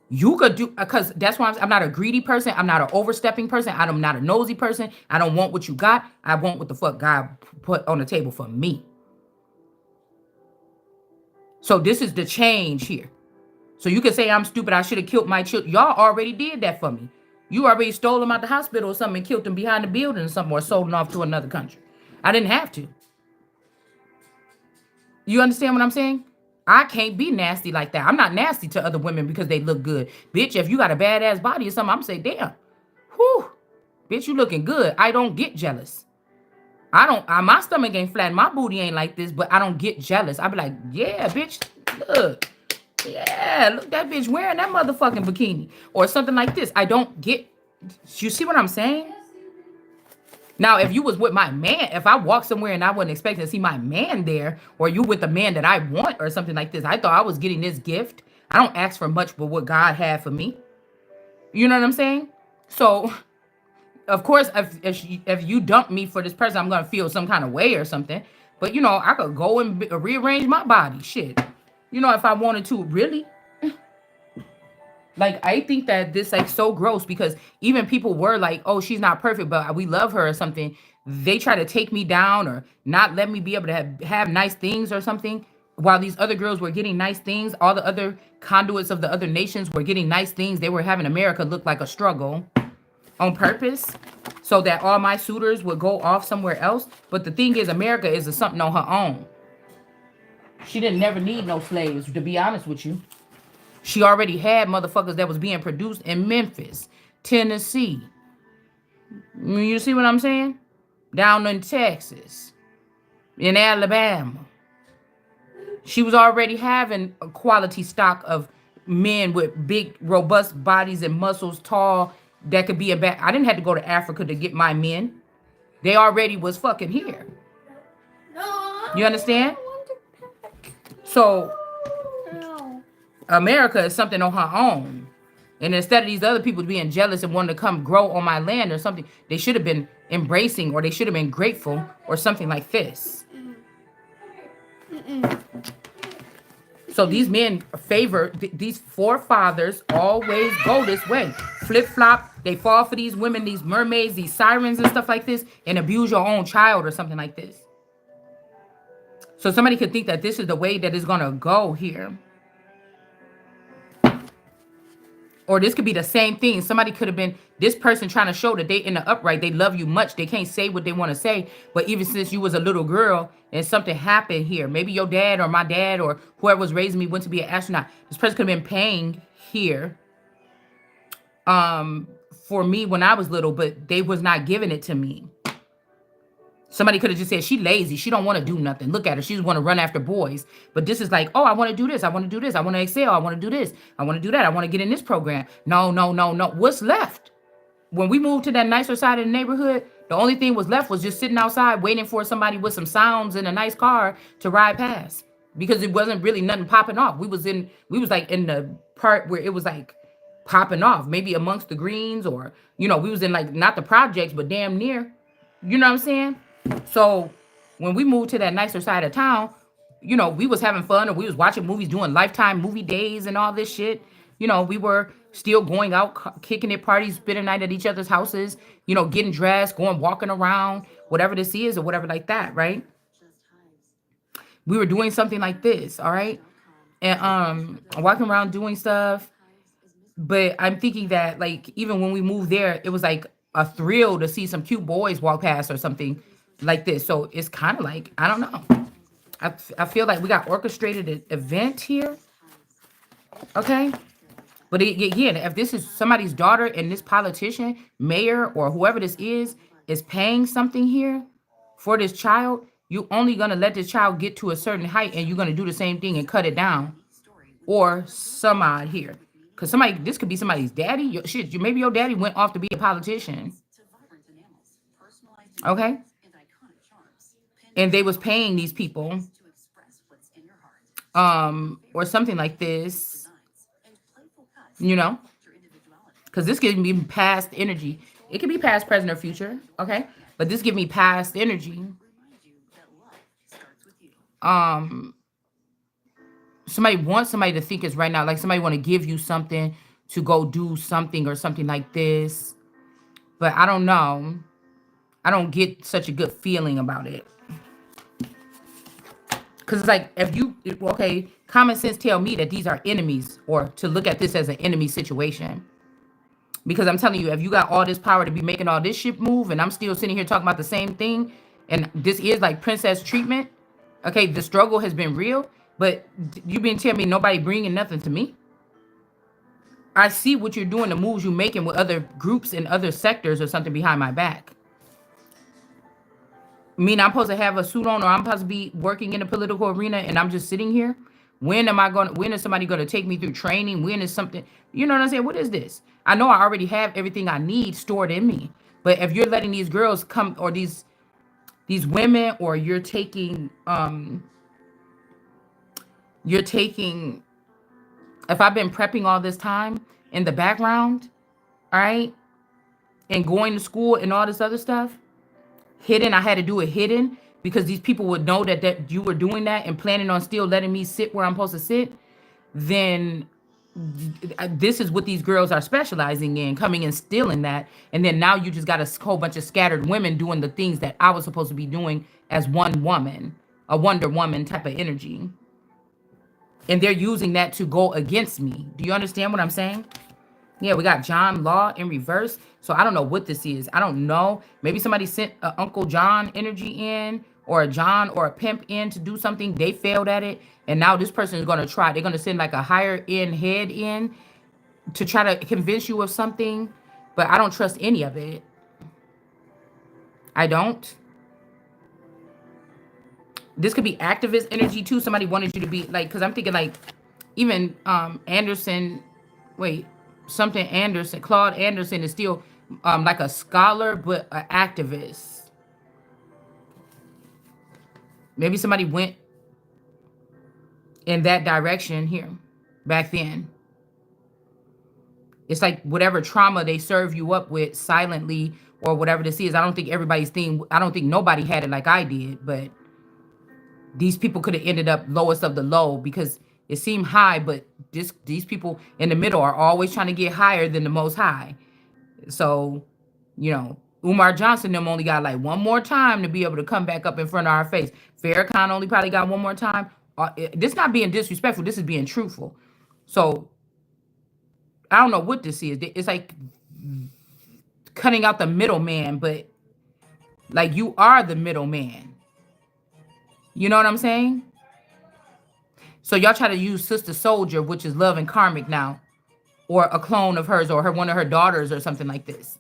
A: You could do, because that's why I'm not a greedy person. I'm not an overstepping person. I'm not a nosy person. I don't want what you got. I want what the fuck God put on the table for me. So this is the change here. So you can say I'm stupid. I should have killed my children. Y'all already did that for me. You already stole them out the hospital or something and killed them behind the building or something, or sold them off to another country. I didn't have to. You understand what I'm saying? I can't be nasty like that. I'm not nasty to other women because they look good. Bitch, if you got a badass body or something, I'm say, damn. Whew. Bitch, you looking good. I don't get jealous. My stomach ain't flat. My booty ain't like this, but I don't get jealous. I be like, yeah, bitch, look. Yeah, look, that bitch wearing that motherfucking bikini. Or something like this. I don't get, you see what I'm saying? Now, if you was with my man, if I walked somewhere and I wasn't expecting to see my man there, or you with the man that I want or something like this, I thought I was getting this gift. I don't ask for much but what God had for me. You know what I'm saying? So, of course, if you dump me for this person, I'm going to feel some kind of way or something. But, you know, I could go and rearrange my body. Shit. You know, if I wanted to, really. Like, I think that this, like, so gross because even people were like, oh, she's not perfect, but we love her or something. They try to take me down or not let me be able to have nice things or something. While these other girls were getting nice things, all the other conduits of the other nations were getting nice things. They were having America look like a struggle on purpose so that all my suitors would go off somewhere else. But the thing is, America is something on her own. She didn't never need no slaves, to be honest with you. She already had motherfuckers that was being produced in Memphis, Tennessee. You see what I'm saying? Down in Texas, in Alabama. She was already having a quality stock of men with big, robust bodies and muscles, tall, that could be a bad. I didn't have to go to Africa to get my men. They already was fucking here. You understand? So America is something on her own. And instead of these other people being jealous and wanting to come grow on my land or something, they should have been embracing or they should have been grateful or something like this. So these men favor, these forefathers always go this way. Flip-flop, they fall for these women, these mermaids, these sirens and stuff like this, and abuse your own child or something like this. So somebody could think that this is the way that it's going to go here. Or this could be the same thing. Somebody could have been, this person trying to show that they in the upright, they love you much. They can't say what they want to say. But even since you was a little girl and something happened here, maybe your dad or my dad or whoever was raising me went to be an astronaut. This person could have been paying here for me when I was little, but they was not giving it to me. Somebody could have just said, she lazy. She don't want to do nothing. Look at her. She just want to run after boys. But this is like, oh, I want to do this. I want to do this. I want to excel. I want to do this. I want to do that. I want to get in this program. No. What's left? When we moved to that nicer side of the neighborhood, the only thing was left was just sitting outside waiting for somebody with some sounds in a nice car to ride past. Because it wasn't really nothing popping off. We was like in the part where it was like popping off. Maybe amongst the greens or, you know, we was in like not the projects, but damn near. You know what I'm saying? So when we moved to that nicer side of town, you know, we was having fun or we was watching movies, doing Lifetime movie days and all this shit. You know, we were still going out, kicking it parties, spending night at each other's houses, you know, getting dressed, walking around, whatever this is or whatever like that, right? We were doing something like this, all right? And walking around doing stuff. But I'm thinking that, like, even when we moved there, it was like a thrill to see some cute boys walk past or something like this. So it's kind of like, I don't know. I feel like we got orchestrated event here. Okay. But again, if this is somebody's daughter and this politician, mayor, or whoever this is paying something here for this child, You only gonna let this child get to a certain height, and you're gonna do the same thing and cut it down, or somebody here, because somebody, this could be somebody's daddy. Shit, maybe your daddy went off to be a politician. Okay, and they was paying these people, or something like this, you know, because this gives me past energy. It can be past, present, or future. Okay, but this give me past energy. Um, Somebody wants somebody to think is right now, like somebody want to give you something to go do something or something like this, but I don't know. I don't get such a good feeling about it. Because it's like, if you, okay, common sense tell me that these are enemies, or to look at this as an enemy situation. Because I'm telling you, if you got all this power to be making all this shit move, and I'm still sitting here talking about the same thing, and this is like princess treatment, okay, the struggle has been real, but you been telling me nobody bringing nothing to me. I see what you're doing, the moves you're making with other groups and other sectors or something behind my back. Mean I'm supposed to have a suit on, or I'm supposed to be working in the political arena, and I'm just sitting here? When is somebody going to take me through training? When is something, you know what I'm saying? What is this? I know I already have everything I need stored in me. But if you're letting these girls come, or these women, or you're taking, if I've been prepping all this time in the background, all right, and going to school and all this other stuff, hidden, I had to do it hidden, because these people would know that you were doing that and planning on still letting me sit where I'm supposed to sit, then this is what these girls are specializing in, coming and stealing that. And then now you just got a whole bunch of scattered women doing the things that I was supposed to be doing as one woman, a Wonder Woman type of energy. And they're using that to go against me. Do you understand what I'm saying? Yeah, we got John Law in reverse. So I don't know what this is. I don't know. Maybe somebody sent a Uncle John energy in, or a John or a pimp in to do something. They failed at it. And now this person is going to try. They're going to send like a higher end head in to try to convince you of something. But I don't trust any of it. I don't. This could be activist energy too. Somebody wanted you to be like, because I'm thinking like even Anderson, wait, something Anderson, Claude Anderson is still like a scholar, but an activist. Maybe somebody went in that direction here back then. It's like whatever trauma they serve you up with silently, or whatever this is. I don't think everybody's thing, I don't think nobody had it like I did, but these people could have ended up lowest of the low, because it seemed high, but these people in the middle are always trying to get higher than the most high. So, you know, Umar Johnson them only got like one more time to be able to come back up in front of our face. Farrakhan only probably got one more time. This not being disrespectful. This is being truthful. So I don't know what this is. It's like cutting out the middleman, but like you are the middleman. You know what I'm saying? So y'all try to use Sister Soldier, which is Love and Karmic now, or a clone of hers, or one of her daughters, or something like this.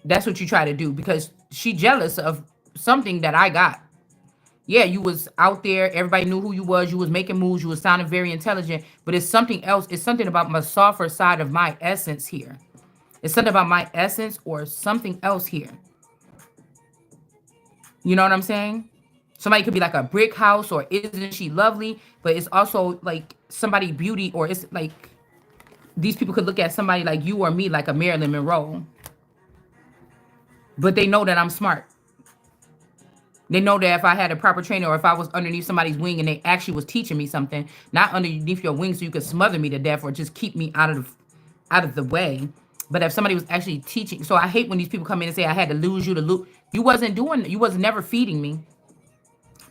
A: That's what you try to do, because she jealous of something that I got. Yeah, you was out there. Everybody knew who you was. You was making moves. You was sounding very intelligent. But it's something else. It's something about my softer side of my essence here. It's something about my essence or something else here. You know what I'm saying? Somebody could be like a brick house, or isn't she lovely? But it's also like somebody beauty, or it's like these people could look at somebody like you or me like a Marilyn Monroe. But they know that I'm smart. They know that if I had a proper training, or if I was underneath somebody's wing and they actually was teaching me something, not underneath your wing so you could smother me to death or just keep me out of the way. But if somebody was actually teaching, so I hate when these people come in and say I had to lose you to lose. You wasn't doing, you was never feeding me.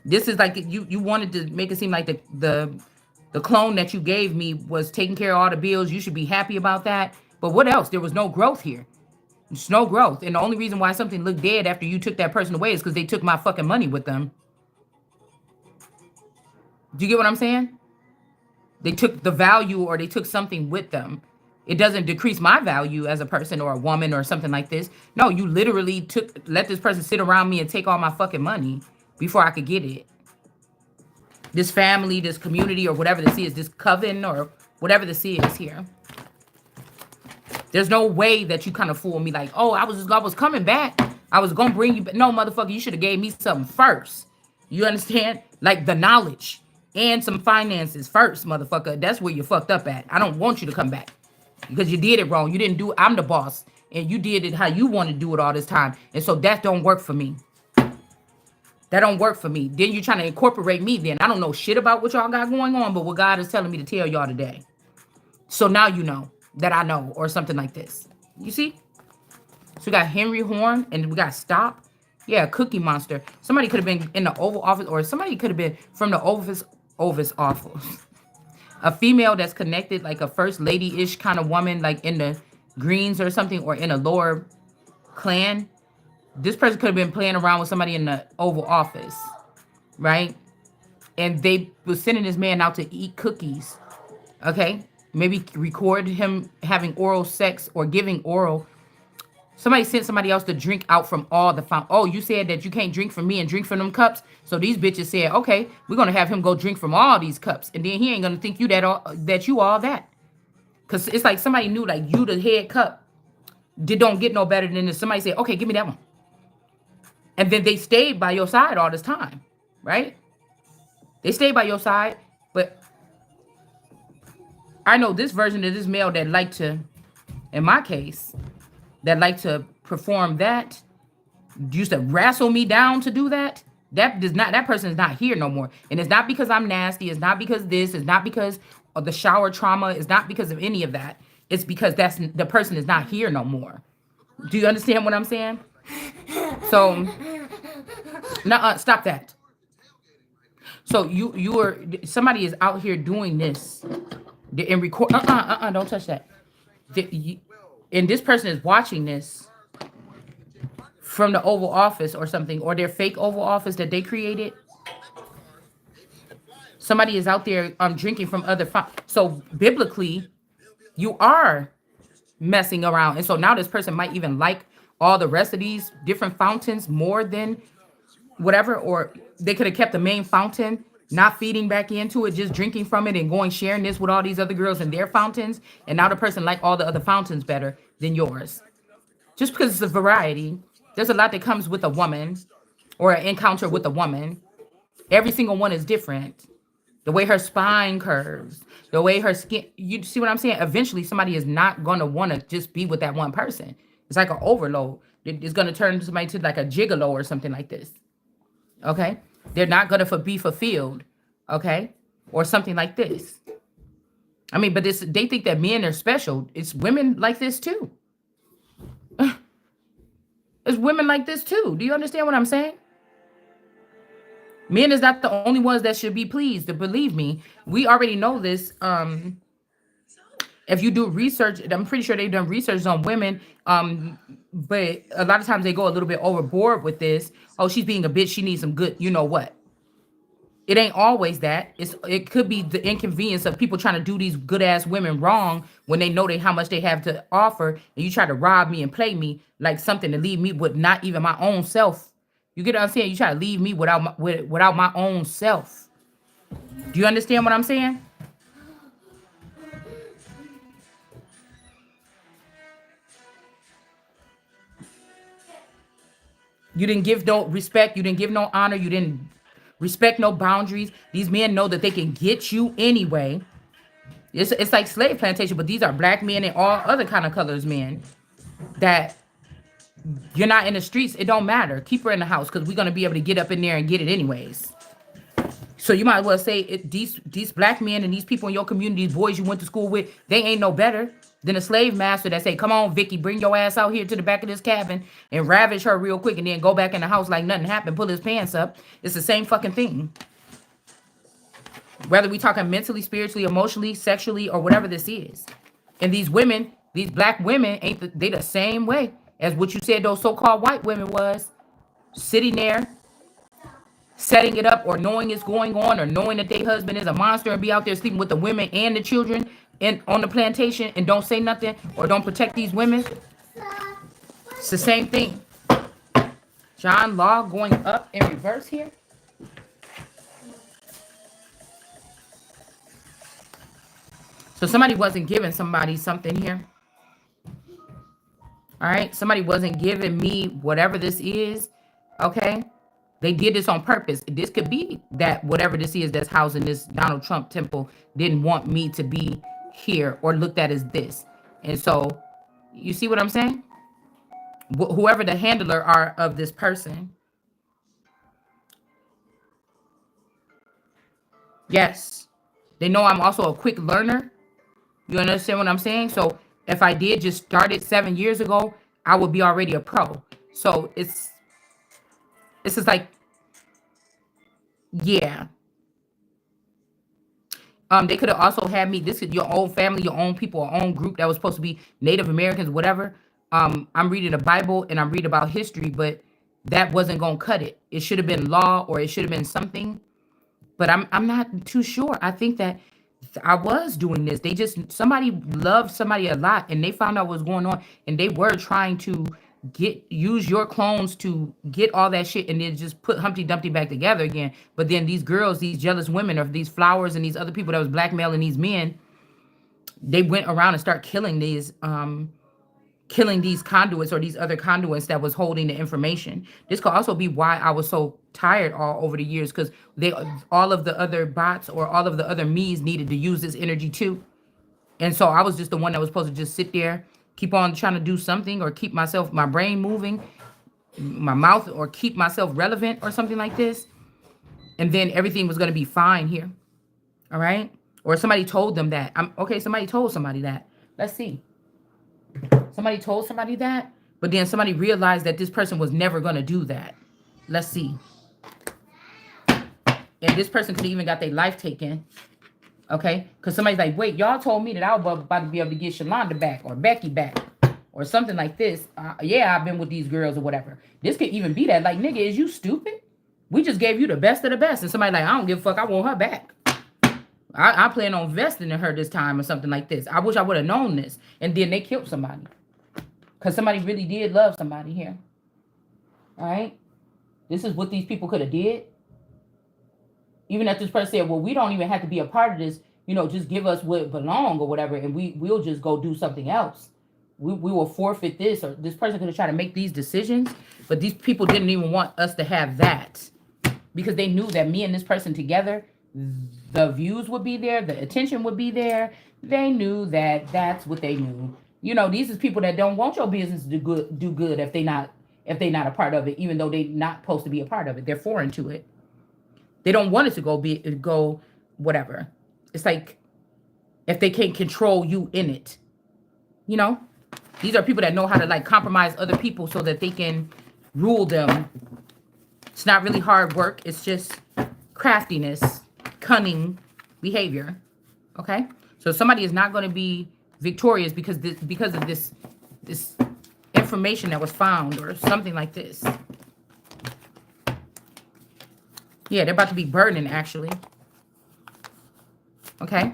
A: This is like you wanted to make it seem like the clone that you gave me was taking care of all the bills. You should be happy about that. But what else? There was no growth here. There's no growth. And the only reason why something looked dead after you took that person away is because they took my fucking money with them. Do you get what I'm saying? They took the value, or they took something with them. It doesn't decrease my value as a person or a woman or something like this. No, you literally let this person sit around me and take all my fucking money before I could get it. This family, this community, or whatever this is, this coven or whatever this is here. There's no way that you kind of fool me like, oh, I was coming back. I was gonna bring you back. No, motherfucker, you should have gave me something first. You understand? Like the knowledge and some finances first, motherfucker. That's where you fucked up at. I don't want you to come back because you did it wrong. You didn't do. I'm the boss, and you did it how you want to do it all this time, and so that don't work for me. That don't work for me. Then you're trying to incorporate me. Then I don't know shit about what y'all got going on, but what God is telling me to tell y'all today. So now you know that I know, or something like this. You see? So we got Henry Horn, and we got Stop. Yeah, Cookie Monster. Somebody could have been in the Oval Office, or somebody could have been from the Oval Office. A female that's connected, like a first lady-ish kind of woman, like in the Greens or something, or in a lower clan. This person could have been playing around with somebody in the Oval Office, right? And they was sending this man out to eat cookies, okay? Maybe record him having oral sex or giving oral. Somebody sent somebody else to drink out from all the fountain. Oh, you said that you can't drink from me and drink from them cups? So these bitches said, okay, we're going to have him go drink from all these cups. And then he ain't going to think you that you all that. Because it's like somebody knew, like, you the head cup. Don't get no better than this. Somebody said, okay, give me that one. And then they stayed by your side all this time, right? They stayed by your side, but I know this version of this male that like to, in my case, that like to perform that, used to wrestle me down to do that. That person is not here no more. And it's not because I'm nasty. It's not because this. It's not because of the shower trauma. It's not because of any of that. It's because the person is not here no more. Do you understand what I'm saying? So, stop that. So somebody is out here doing this and record. Don't touch that. And this person is watching this from the Oval Office or something, or their fake Oval Office that they created. Somebody is out there drinking from other. So biblically, you are messing around, and so now this person might even like all the rest of these different fountains more than whatever, or they could have kept the main fountain, not feeding back into it, just drinking from it and going sharing this with all these other girls in their fountains, and now the person like all the other fountains better than yours. Just because it's a variety, there's a lot that comes with a woman or an encounter with a woman. Every single one is different. The way her spine curves, the way her skin, you see what I'm saying? Eventually somebody is not going to want to just be with that one person. It's like an overload. It's going to turn somebody to like a gigolo or something like this. Okay? They're not going to be fulfilled. Okay? Or something like this. I mean, but they think that men are special. It's women like this too. It's women like this too. Do you understand what I'm saying? Men is not the only ones that should be pleased. To believe me, we already know this. If you do research, I'm pretty sure they've done research on women. But a lot of times they go a little bit overboard with this. Oh, she's being a bitch. She needs some good, you know what? It ain't always that. It could be the inconvenience of people trying to do these good ass women wrong when they know how much they have to offer, and you try to rob me and play me like something to leave me with not even my own self. You get what I'm saying? You try to leave me without my own self. Do you understand what I'm saying? You didn't give no respect. You didn't give no honor. You didn't respect no boundaries. These men know that they can get you anyway. It's like slave plantation, but these are black men and all other kind of colors men that you're not in the streets. It don't matter. Keep her in the house because we're going to be able to get up in there and get it anyways. So you might as well say these black men and these people in your community, these boys you went to school with, they ain't no better than a slave master that say, come on, Vicky, bring your ass out here to the back of this cabin and ravish her real quick and then go back in the house like nothing happened, pull his pants up. It's the same fucking thing. Whether we talking mentally, spiritually, emotionally, sexually, or whatever this is. And these women, these black women, they the same way as what you said those so-called white women was. Sitting there, setting it up, or knowing it's going on, or knowing that their husband is a monster and be out there sleeping with the women and the children on the plantation and don't say nothing or don't protect these women, it's the same thing. John Law going up in reverse here. So somebody wasn't giving somebody something here. All right. Somebody wasn't giving me whatever this is. Okay. They did this on purpose. This could be that whatever this is that's housing this Donald Trump temple didn't want me to be here or looked at as this. And so you see what I'm saying? Whoever the handler are of this person. Yes. They know I'm also a quick learner. You understand what I'm saying? So if I did just start it 7 years ago, I would be already a pro. So it's just like, yeah. They could have also had me. This is your own family, your own people, your own group that was supposed to be Native Americans, whatever. I'm reading the Bible and I'm reading about history, but that wasn't gonna cut it. It should have been law or it should have been something. But I'm not too sure. I think that I was doing this. They just somebody loved somebody a lot and they found out what's going on and they were trying to use your clones to get all that shit and then just put Humpty Dumpty back together again. But then these girls, these jealous women of these flowers and these other people that was blackmailing these men, they went around and start killing these conduits or these other conduits that was holding the information. This could also be why I was so tired all over the years, because all of the other bots or all of the other me's needed to use this energy too. And so I was just the one that was supposed to just sit there, keep on trying to do something or keep my brain moving, my mouth, or keep myself relevant or something like this. And then everything was going to be fine here. All right. Or somebody told them that. Somebody told somebody that. Let's see. Somebody told somebody that, but then somebody realized that this person was never going to do that. Let's see. And this person could have even got their life taken. Okay? Because somebody's like, wait, y'all told me that I was about to be able to get Shalonda back or Becky back or something like this. Yeah, I've been with these girls or whatever. This could even be that. Like, nigga, is you stupid? We just gave you the best of the best. And somebody like, I don't give a fuck. I want her back. I plan on investing in her this time or something like this. I wish I would have known this. And then they killed somebody. Because somebody really did love somebody here. All right? This is what these people could have did. Even if this person said, well, we don't even have to be a part of this. You know, just give us what belong or whatever. And we'll just go do something else. We will forfeit this. Or this person could have tried to make these decisions. But these people didn't even want us to have that. Because they knew that me and this person together, the views would be there. The attention would be there. They knew that that's what they knew. You know, these is people that don't want your business to do good if they not a part of it, even though they're not supposed to be a part of it. They're foreign to it. They don't want it to go whatever. It's like if they can't control you in it. You know? These are people that know how to like compromise other people so that they can rule them. It's not really hard work. It's just craftiness, cunning behavior. Okay? So somebody is not going to be victorious because of this information that was found or something like this. Yeah, they're about to be burning, actually. Okay.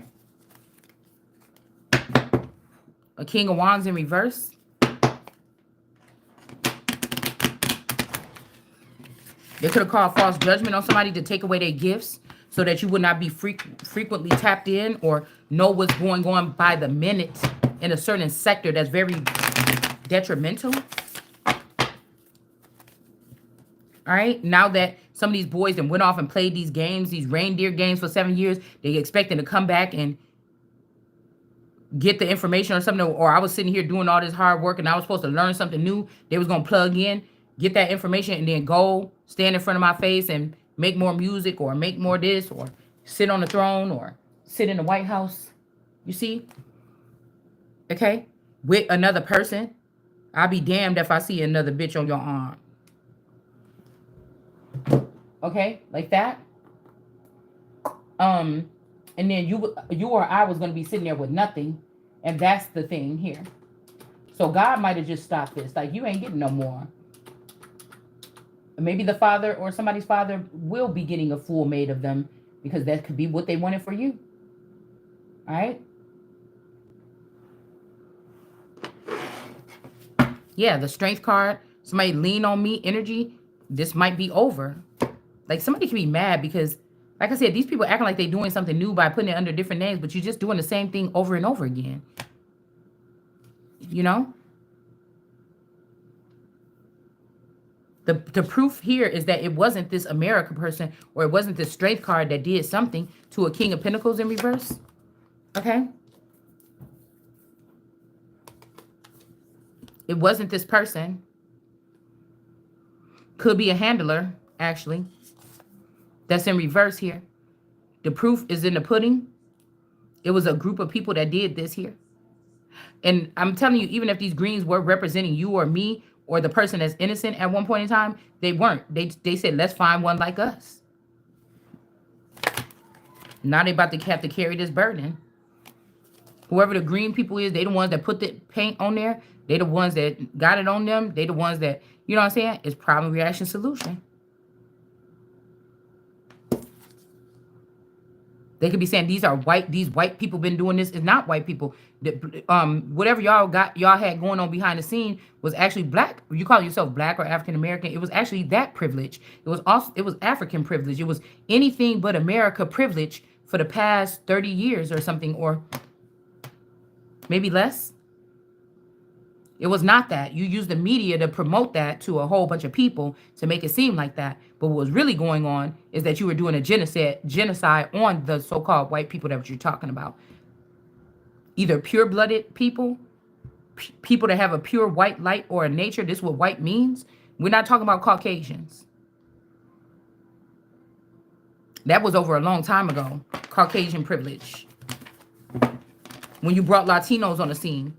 A: A King of Wands in reverse. They could have called false judgment on somebody to take away their gifts so that you would not be frequently tapped in or know what's going on by the minute in a certain sector that's very detrimental. All right. Now that some of these boys that went off and played these games, these reindeer games for 7 years, they expecting to come back and get the information or something. Or I was sitting here doing all this hard work and I was supposed to learn something new. They was going to plug in, get that information, and then go stand in front of my face and make more music or make more this or sit on the throne or sit in the White House. You see? Okay? With another person. I'll be damned if I see another bitch on your arm. Okay? Like that. And then you or I was going to be sitting there with nothing. And that's the thing here. So God might have just stopped this. Like, you ain't getting no more. Maybe the father or somebody's father will be getting a full mate of them because that could be what they wanted for you. All right? Yeah, the strength card. Somebody lean on me energy. This might be over. Like somebody can be mad because, like I said, these people acting like they're doing something new by putting it under different names, but you're just doing the same thing over and over again. You know? The proof here is that it wasn't this America person or it wasn't this strength card that did something to a King of Pentacles in reverse. Okay? It wasn't this person. Could be a handler, actually. That's in reverse here. The proof is in the pudding. It was a group of people that did this here. And I'm telling you, even if these greens were representing you or me or the person that's innocent at one point in time, they weren't. They said, let's find one like us. Now they about to have to carry this burden. Whoever the green people is, they the ones that put the paint on there. They the ones that got it on them. They the ones that, you know what I'm saying? It's problem, reaction, solution. They could be saying these white people been doing this. It's not white people. Whatever y'all had going on behind the scene was actually black. You call yourself black or African American. It was actually that privilege. It was African privilege. It was anything but America privilege for the past 30 years or something, or maybe less. It was not that. You used the media to promote that to a whole bunch of people to make it seem like that. But what was really going on is that you were doing a genocide on the so-called white people that you're talking about. Either pure-blooded people, people that have a pure white light or a nature. This is what white means. We're not talking about Caucasians. That was over a long time ago. Caucasian privilege. When you brought Latinos on the scene.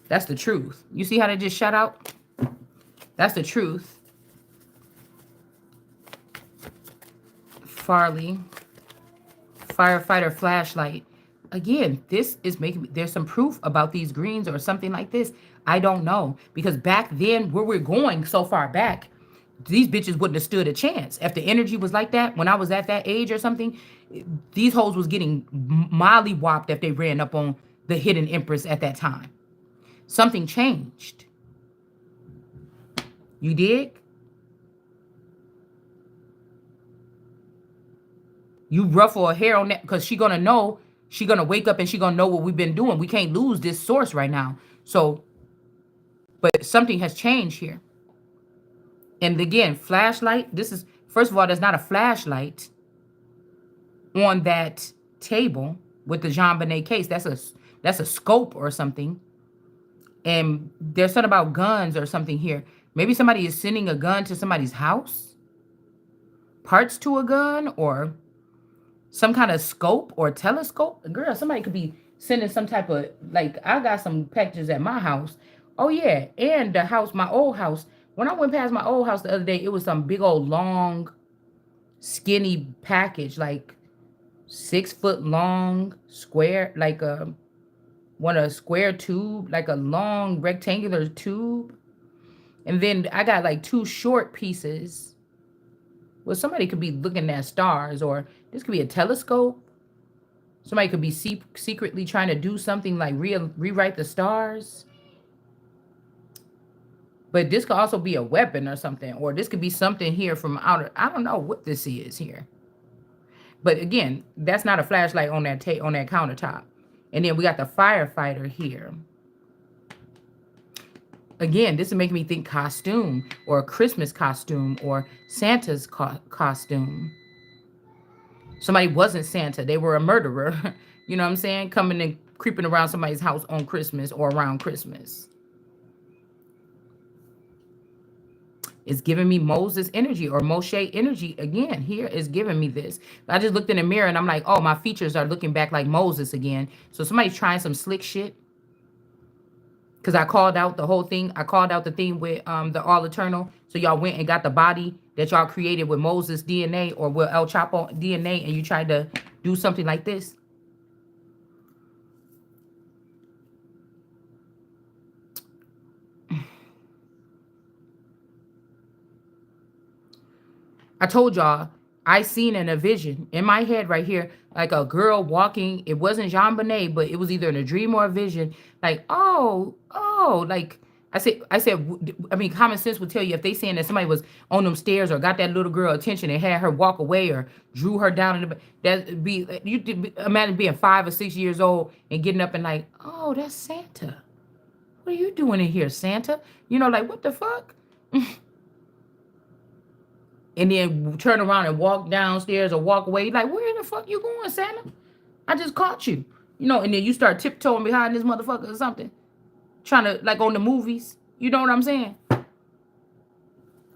A: That's the truth. You see how they just shut out? That's the truth. Farley. Firefighter flashlight. Again, this is making me, there's some proof about these greens or something like this. I don't know. Because back then, where we're going so far back, these bitches wouldn't have stood a chance. If the energy was like that, when I was at that age or something, these hoes was getting molly-whopped if they ran up on the hidden Empress at that time. Something changed. You dig? You ruffle a hair on that because she gonna know. She gonna wake up and she gonna know what we've been doing. We can't lose this source right now. So, but something has changed here. And again, flashlight. This is, first of all, there's not a flashlight on that table with the Jean Bonnet case. That's a scope or something. And there's something about guns or something here. Maybe somebody is sending a gun to somebody's house. Parts to a gun or some kind of scope or telescope. Girl, somebody could be sending some type of, like, I got some packages at my house. Oh, yeah. And the house, my old house. When I went past my old house the other day, it was some big old long, skinny package, like 6 foot long, square, like a square tube, like a long rectangular tube. And then I got like 2 short pieces. Well, somebody could be looking at stars, or this could be a telescope. Somebody could be secretly trying to do something like rewrite the stars. But this could also be a weapon or something, or this could be something here from outer. I don't know what this is here. But again, that's not a flashlight on that countertop. And then we got the firefighter here. Again, this is making me think costume or a Christmas costume or Santa's costume. Somebody wasn't Santa. They were a murderer. You know what I'm saying? Coming and creeping around somebody's house on Christmas or around Christmas. It's giving me Moses energy or Moshe energy. Again, here is giving me this. I just looked in the mirror and I'm like, oh, my features are looking back like Moses again. So somebody's trying some slick shit. Because I called out the whole thing. I called out the thing with the All Eternal. So y'all went and got the body that y'all created with Moses DNA or with El Chapo DNA, and you tried to do something like this. I told y'all, I seen in a vision in my head right here, like a girl walking. It wasn't Jean Bonnet, but it was either in a dream or a vision. Like, like I mean, common sense would tell you if they saying that somebody was on them stairs or got that little girl attention and had her walk away or drew her down in the that be imagine being 5 or 6 years old and getting up and like, oh, that's Santa. What are you doing in here, Santa? Like what the fuck? And then turn around and walk downstairs or walk away. Like, where the fuck you going, Santa? I just caught you. And then you start tiptoeing behind this motherfucker or something. Trying to, like on the movies. You know what I'm saying?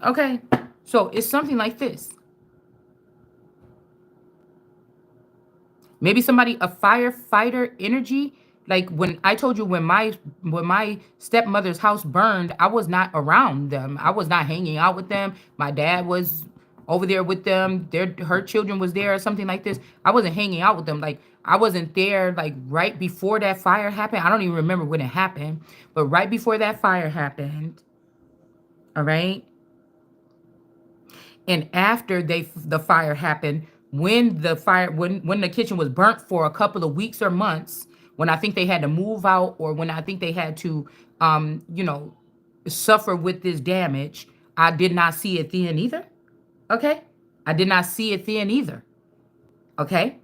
A: Okay. So it's something like this. Maybe somebody, a firefighter energy. Like when I told you when my stepmother's house burned, I was not around them. I was not hanging out with them. My dad was over there with them. Her children was there or something like this. I wasn't hanging out with them. Like I wasn't there like right before that fire happened. I don't even remember when it happened, but right before that fire happened, all right? And after the fire happened, when the kitchen was burnt for a couple of weeks or months, when I think they had to move out or when I think they had to suffer with this damage, I did not see it then either. Okay? I did not see it then either. Okay?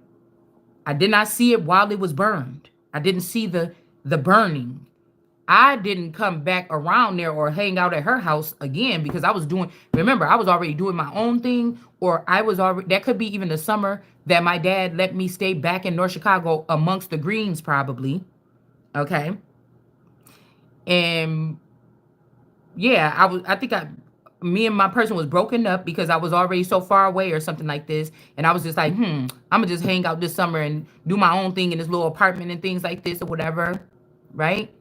A: I did not see it while it was burned. I didn't see the burning. I didn't come back around there or hang out at her house again because I was remember, I was already doing my own thing, or that could be even the summer that my dad let me stay back in North Chicago amongst the greens probably. Okay. And yeah, me and my person was broken up because I was already so far away or something like this. And I was just like, I'm gonna just hang out this summer and do my own thing in this little apartment and things like this or whatever. Right?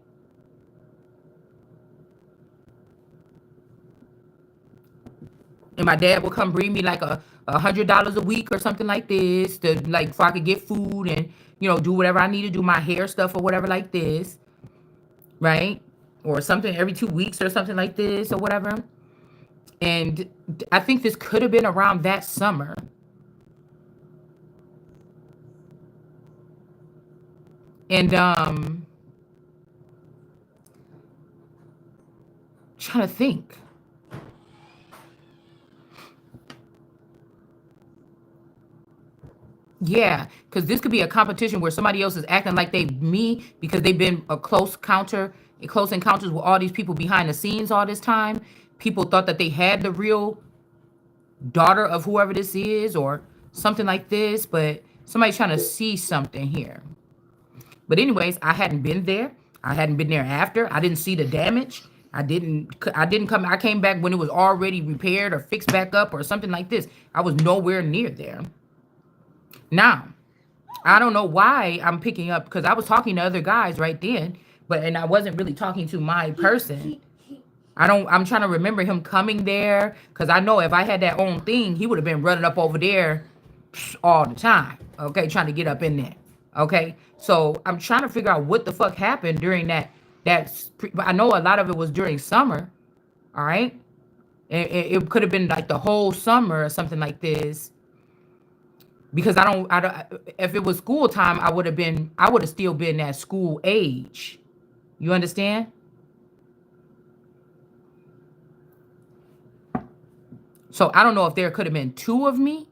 A: And my dad would come bring me like $100 a week or something like this to like so I could get food and do whatever I need to do, my hair stuff or whatever like this, right? Or something every 2 weeks or something like this or whatever. And I think this could have been around that summer. And trying to think. Yeah, because this could be a competition where somebody else is acting like they me because they've been close encounters with all these people behind the scenes all this time. People thought that they had the real daughter of whoever this is or something like this, but somebody's trying to see something here. But anyways, I hadn't been there. I hadn't been there after. I didn't see the damage. I came back when it was already repaired or fixed back up or something like this. I was nowhere near there. Now, I don't know why I'm picking up because I was talking to other guys right then, and I wasn't really talking to my person. I'm trying to remember him coming there because I know if I had that own thing, he would have been running up over there all the time. Okay, trying to get up in there. Okay, so I'm trying to figure out what the fuck happened during that. I know a lot of it was during summer. All right, it could have been like the whole summer or something like this. Because I don't, if it was school time, I would have still been at school age. You understand? So I don't know if there could have been two of me.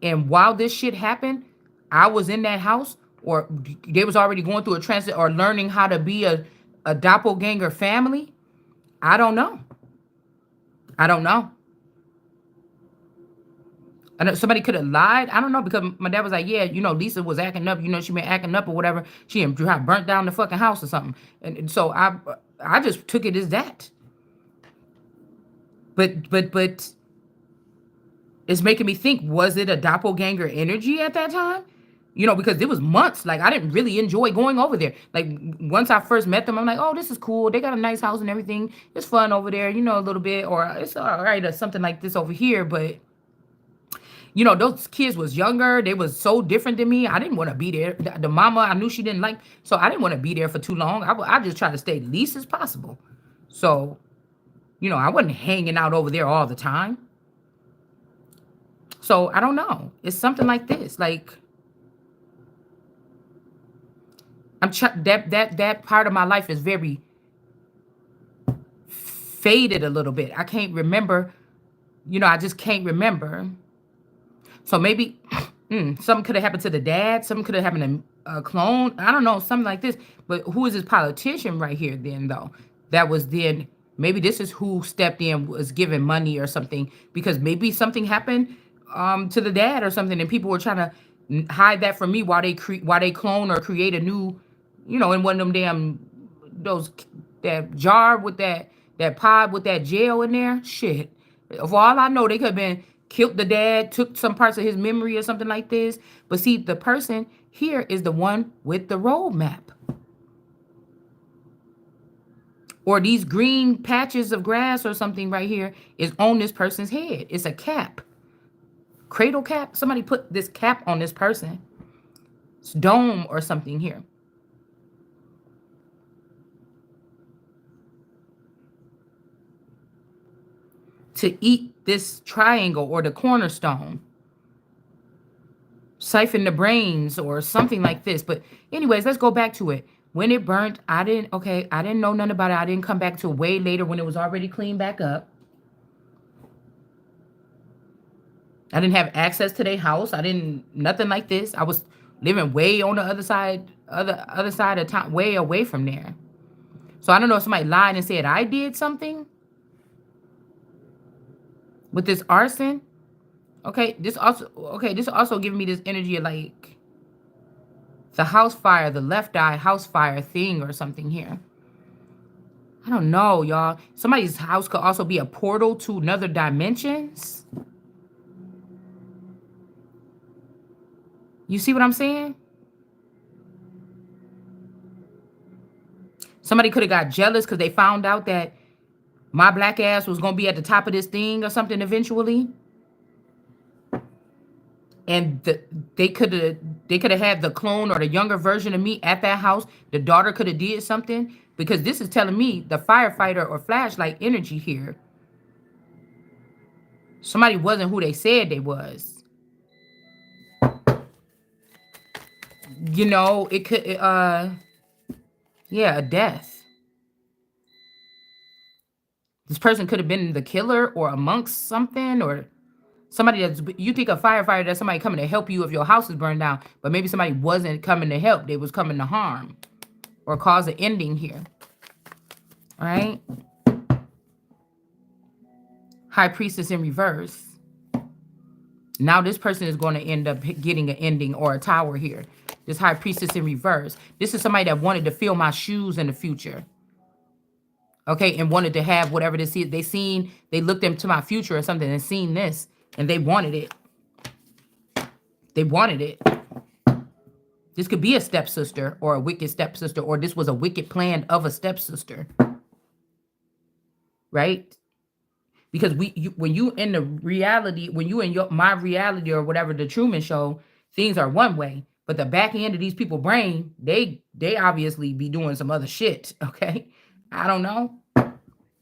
A: And while this shit happened, I was in that house or they was already going through a transit or learning how to be a doppelganger family. I don't know. I don't know. I know somebody could have lied. I don't know because my dad was like, yeah, Lisa was acting up. She been acting up or whatever. She had burnt down the fucking house or something. And so I just took it as that. But it's making me think, was it a doppelganger energy at that time? Because it was months. Like I didn't really enjoy going over there. Like once I first met them, I'm like, oh, this is cool. They got a nice house and everything. It's fun over there, a little bit, or it's all right or something like this over here, but those kids was younger. They was so different than me. I didn't want to be there. The mama, I knew she didn't like, so I didn't want to be there for too long. I just tried to stay least as possible. So, I wasn't hanging out over there all the time. So I don't know. It's something like this. Like that part of my life is very faded a little bit. I can't remember. I just can't remember. So maybe something could have happened to the dad. Something could have happened to a clone. I don't know, something like this. But who is this politician right here then, though? That was then, maybe this is who stepped in, was giving money or something, because maybe something happened to the dad or something, and people were trying to hide that from me while while they clone or create a new, in one of them damn, those, that jar with that pod with that gel in there. Shit. For all I know, they could have been killed the dad, took some parts of his memory or something like this. But see, the person here is the one with the roadmap. Or these green patches of grass or something right here is on this person's head. It's a cap. Cradle cap. Somebody put this cap on this person. It's dome or something here. To eat this triangle or the cornerstone. Siphon the brains or something like this. But anyways, let's go back to it. When it burnt, I didn't know nothing about it. I didn't come back till way later when it was already cleaned back up. I didn't have access to their house. I didn't, nothing like this. I was living way on the other side of town, way away from there. So I don't know if somebody lied and said I did something with this arson. This also giving me this energy of like the house fire, the left eye house fire thing or something here. I don't know, y'all. Somebody's house could also be a portal to another dimensions. You see what I'm saying? Somebody could have got jealous because they found out that my black ass was going to be at the top of this thing or something eventually. And they could have had the clone or the younger version of me at that house. The daughter could have did something, because this is telling me the firefighter or flashlight energy here. Somebody wasn't who they said they was. It could, yeah, a death. This person could have been the killer or amongst something, or somebody you think a firefighter, that's somebody coming to help you if your house is burned down, but maybe somebody wasn't coming to help. They was coming to harm or cause an ending here. All right. High priestess in reverse. Now this person is going to end up getting an ending or a tower here. This high priestess in reverse. This is somebody that wanted to fill my shoes in the future. Okay, and wanted to have whatever this is. They looked into my future or something and seen this, and they wanted it. They wanted it. This could be a stepsister or a wicked stepsister, or this was a wicked plan of a stepsister. Right? Because when you in the reality, when you in my reality or whatever, the Truman Show, things are one way. But the back end of these people's brain, they obviously be doing some other shit. Okay? I don't know.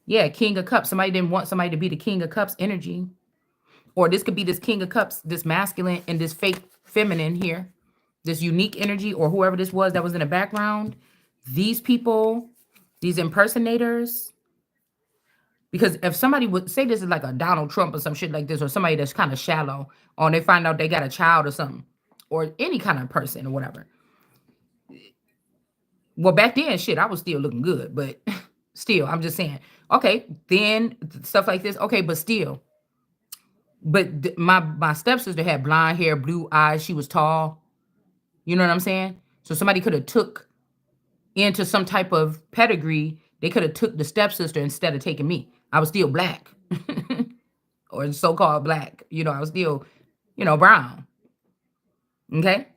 A: Yeah, King of Cups. Somebody didn't want somebody to be the King of Cups energy. Or this could be this King of Cups, this masculine and this fake feminine here. This unique energy, or whoever this was that was in the background. These people, these impersonators. Because if somebody would say this is like a Donald Trump or some shit like this, or somebody that's kind of shallow, or they find out they got a child or something, or any kind of person or whatever. Well, back then, shit, I was still looking good, but still, I'm just saying, okay, then stuff like this, okay, but still. But my stepsister had blonde hair, blue eyes, she was tall. You know what I'm saying? So somebody could have took into some type of pedigree. They could have took the stepsister instead of taking me. I was still black. Or so-called black. I was still, brown. Okay?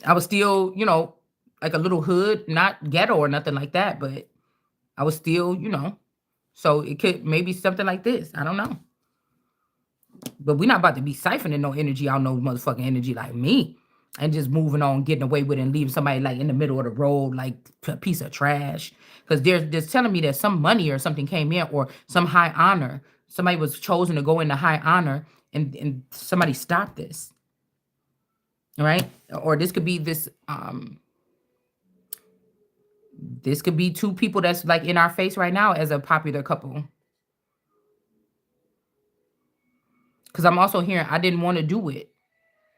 A: I was still, like a little hood, not ghetto or nothing like that, but I was still, so it could maybe something like this. I don't know. But we're not about to be siphoning no energy out, no motherfucking energy like me. And just moving on, getting away with it, and leaving somebody like in the middle of the road, like a piece of trash. Because they're telling me that some money or something came in, or some high honor. Somebody was chosen to go into high honor, and somebody stop this. All right. Or this could be this could be two people that's like in our face right now as a popular couple. Because I'm also hearing I didn't want to do it.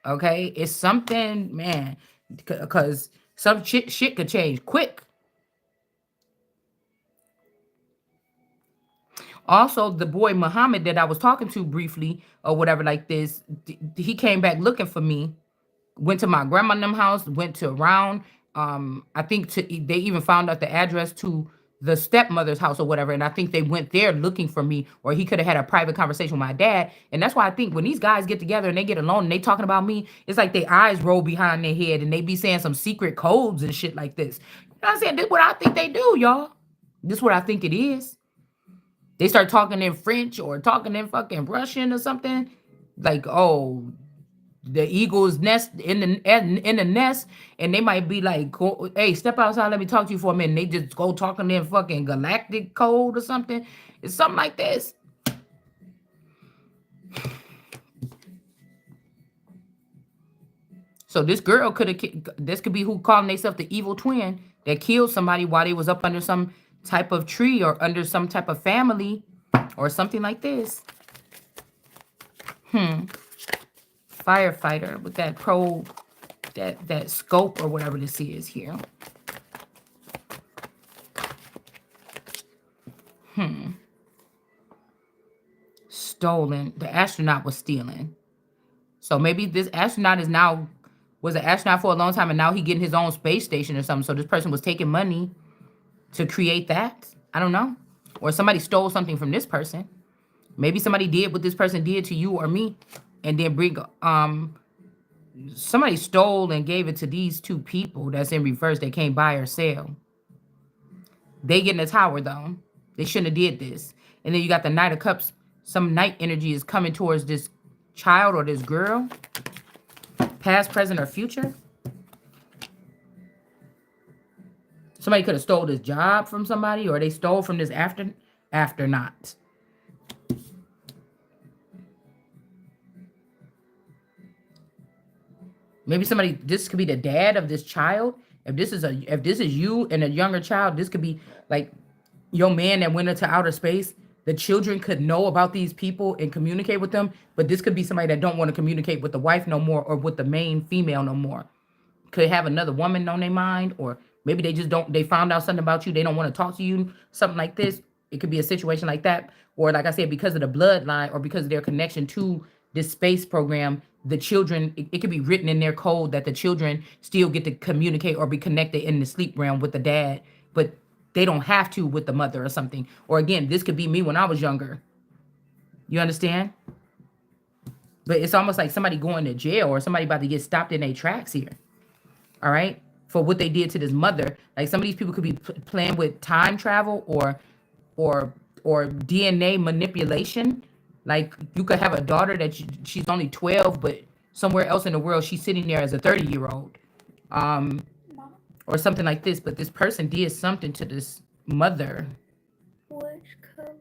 A: Okay. It's something, man, because some shit could change quick. Also, the boy Muhammad that I was talking to briefly or whatever like this, he came back looking for me. Went to my grandma and them house, went to around. I think they even found out the address to the stepmother's house or whatever. And I think they went there looking for me, or he could have had a private conversation with my dad. And that's why I think when these guys get together and they get alone and they talking about me, it's like their eyes roll behind their head and they be saying some secret codes and shit like this. You know what I'm saying? This is what I think they do, y'all. This is what I think it is. They start talking in French or talking in fucking Russian or something. Like, oh, the eagle's nest in the nest, and they might be like, hey, step outside, let me talk to you for a minute. They just go talking in fucking galactic code or something. It's something like this. So this girl this could be who calling themselves the evil twin that killed somebody while they was up under some type of tree or under some type of family or something like this. Firefighter with that probe, that scope or whatever this is here. Stolen. The astronaut was stealing. So maybe this astronaut was an astronaut for a long time and now he getting his own space station or something. So this person was taking money to create that. I don't know. Or somebody stole something from this person. Maybe somebody did what this person did to you or me. And then somebody stole and gave it to these two people that's in reverse. They can't buy or sell. They get in the tower though. They shouldn't have did this. And then you got the Knight of Cups. Some night energy is coming towards this child or this girl. Past, present, or future. Somebody could have stole this job from somebody, or they stole from this afternaut. Maybe this could be the dad of this child. If this is you and a younger child, this could be like your man that went into outer space. The children could know about these people and communicate with them, but this could be somebody that don't want to communicate with the wife no more or with the main female no more. Could have another woman on their mind, or maybe they found out something about you. They don't want to talk to you, something like this. It could be a situation like that. Or like I said, because of the bloodline or because of their connection to this space program, the children, it could be written in their code that the children still get to communicate or be connected in the sleep realm with the dad, but they don't have to with the mother or something. Or again, this could be me when I was younger. You understand? But it's almost like somebody going to jail or somebody about to get stopped in their tracks here. All right? For what they did to this mother. Like some of these people could be playing with time travel or DNA manipulation. Like you could have a daughter that she's only 12, but somewhere else in the world, she's sitting there as a 30-year-old. Or something like this. But this person did something to this mother.
B: Which color?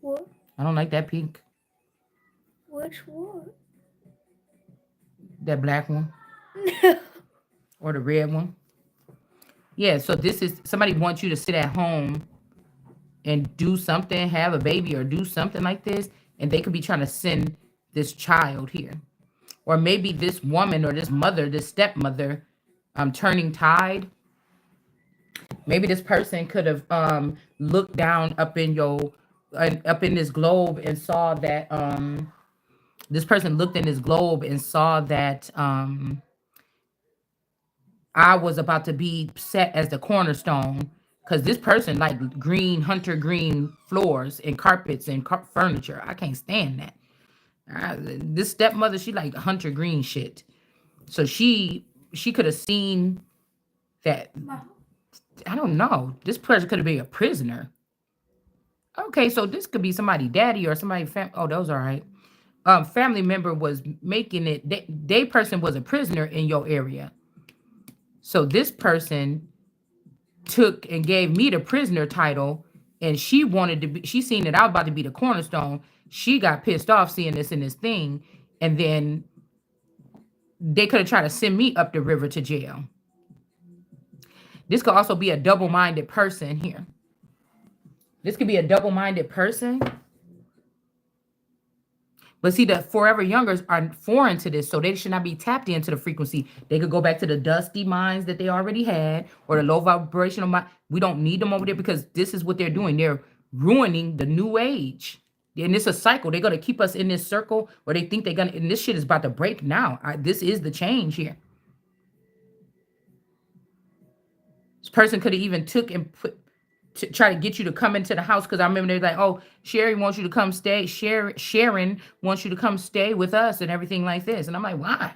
A: What? I don't like that pink.
B: Which one?
A: That black one. Or the red one. Yeah, so this is somebody wants you to sit at home and do something, have a baby or do something like this, and they could be trying to send this child here. Or maybe this woman or this mother, this stepmother, turning tide. Maybe this person could have looked down up in this globe and saw that this person looked in this globe and saw that I was about to be set as the cornerstone, because this person like hunter green floors and carpets and furniture. I can't stand that. This stepmother, she like hunter green shit. So she could have seen that. I don't know. This person could have been a prisoner. Okay, so this could be somebody daddy or somebody oh, those are right. Family member was making it. They person was a prisoner in your area. So this person took and gave me the prisoner title And she wanted to be, she seen that I was about to be the cornerstone. She got pissed off seeing this in this thing. And then they could have tried to send me up the river to jail. This could also be a double-minded person here. This could be a double-minded person. But see, the forever youngers are foreign to this, so they should not be tapped into the frequency. They could go back to the dusty minds that they already had, or the low vibrational mind. We don't need them over there because this is what they're doing. They're ruining the new age. And it's a cycle. They're going to keep us in this circle where they think they're going to, and this shit is about to break now. This is the change here. This person could have even took and put, to try to get you to come into the house, because I remember they're like, oh, Sherry wants you to come stay. Sharon wants you to come stay with us and everything like this. And I'm like, why?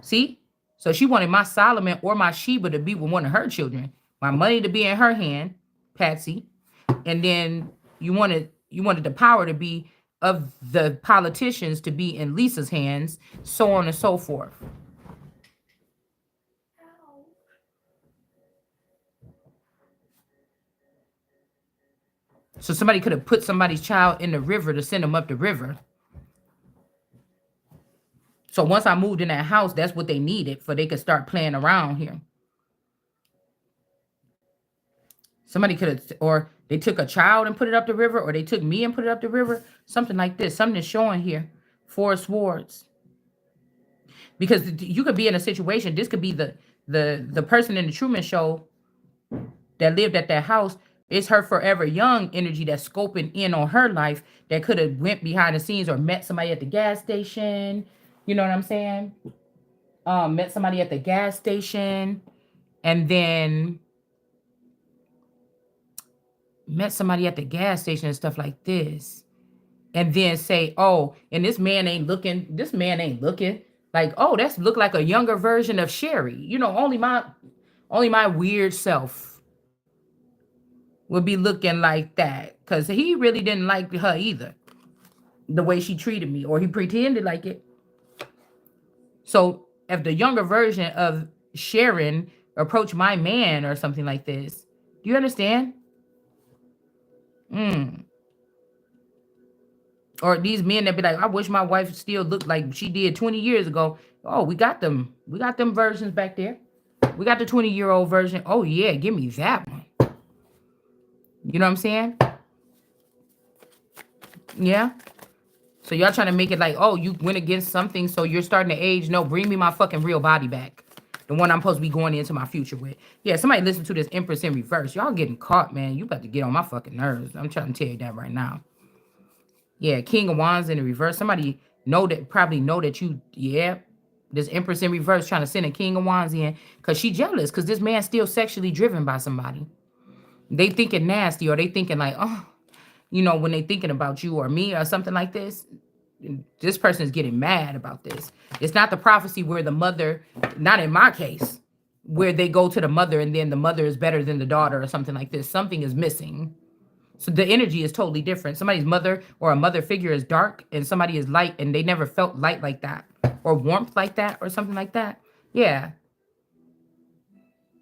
A: See? So she wanted my Solomon or my Sheba to be with one of her children. My money to be in her hand, Patsy. And then you wanted the power to be of the politicians to be in Lisa's hands, so on and so forth. So somebody could have put somebody's child in the river to send them up the river. So once I moved in that house, that's what they needed for they could start playing around here. Somebody could have, or they took a child and put it up the river, or they took me and put it up the river. Something like this. Something is showing here. Four swords. Because you could be in a situation. This could be the person in the Truman Show that lived at that house. It's her forever young energy that's scoping in on her life that could have went behind the scenes or met somebody at the gas station. You know what I'm saying? Met somebody at the gas station and then met somebody at the gas station and stuff like this. And then say, oh, and this man ain't looking. Like, oh, that's look like a younger version of Sherry. You know, only my weird self would be looking like that, because he really didn't like her either, the way she treated me, or he pretended like it. So if the younger version of Sharon approached my man or something like this, do you understand? Or these men that be like, I wish my wife still looked like she did 20 years ago. Oh, we got them. We got them versions back there. We got the 20-year-old version. Oh, yeah, give me that one. You know what I'm saying? Yeah. So y'all trying to make it like, oh, you went against something, so you're starting to age. No, bring me my fucking real body back. The one I'm supposed to be going into my future with. Yeah, somebody listen to this Empress in reverse. Y'all getting caught, man. You about to get on my fucking nerves. I'm trying to tell you that right now. Yeah, King of Wands in the reverse. Somebody probably know that you, yeah, this Empress in reverse trying to send a King of Wands in because she jealous because this man's still sexually driven by somebody. They thinking nasty, or they thinking like, oh, you know, when they thinking about you or me or something like this, this person is getting mad about this. It's not the prophecy where the mother, not in my case, where they go to the mother and then the mother is better than the daughter or something like this. Something is missing. So the energy is totally different. Somebody's mother or a mother figure is dark and somebody is light and they never felt light like that or warmth like that or something like that. Yeah.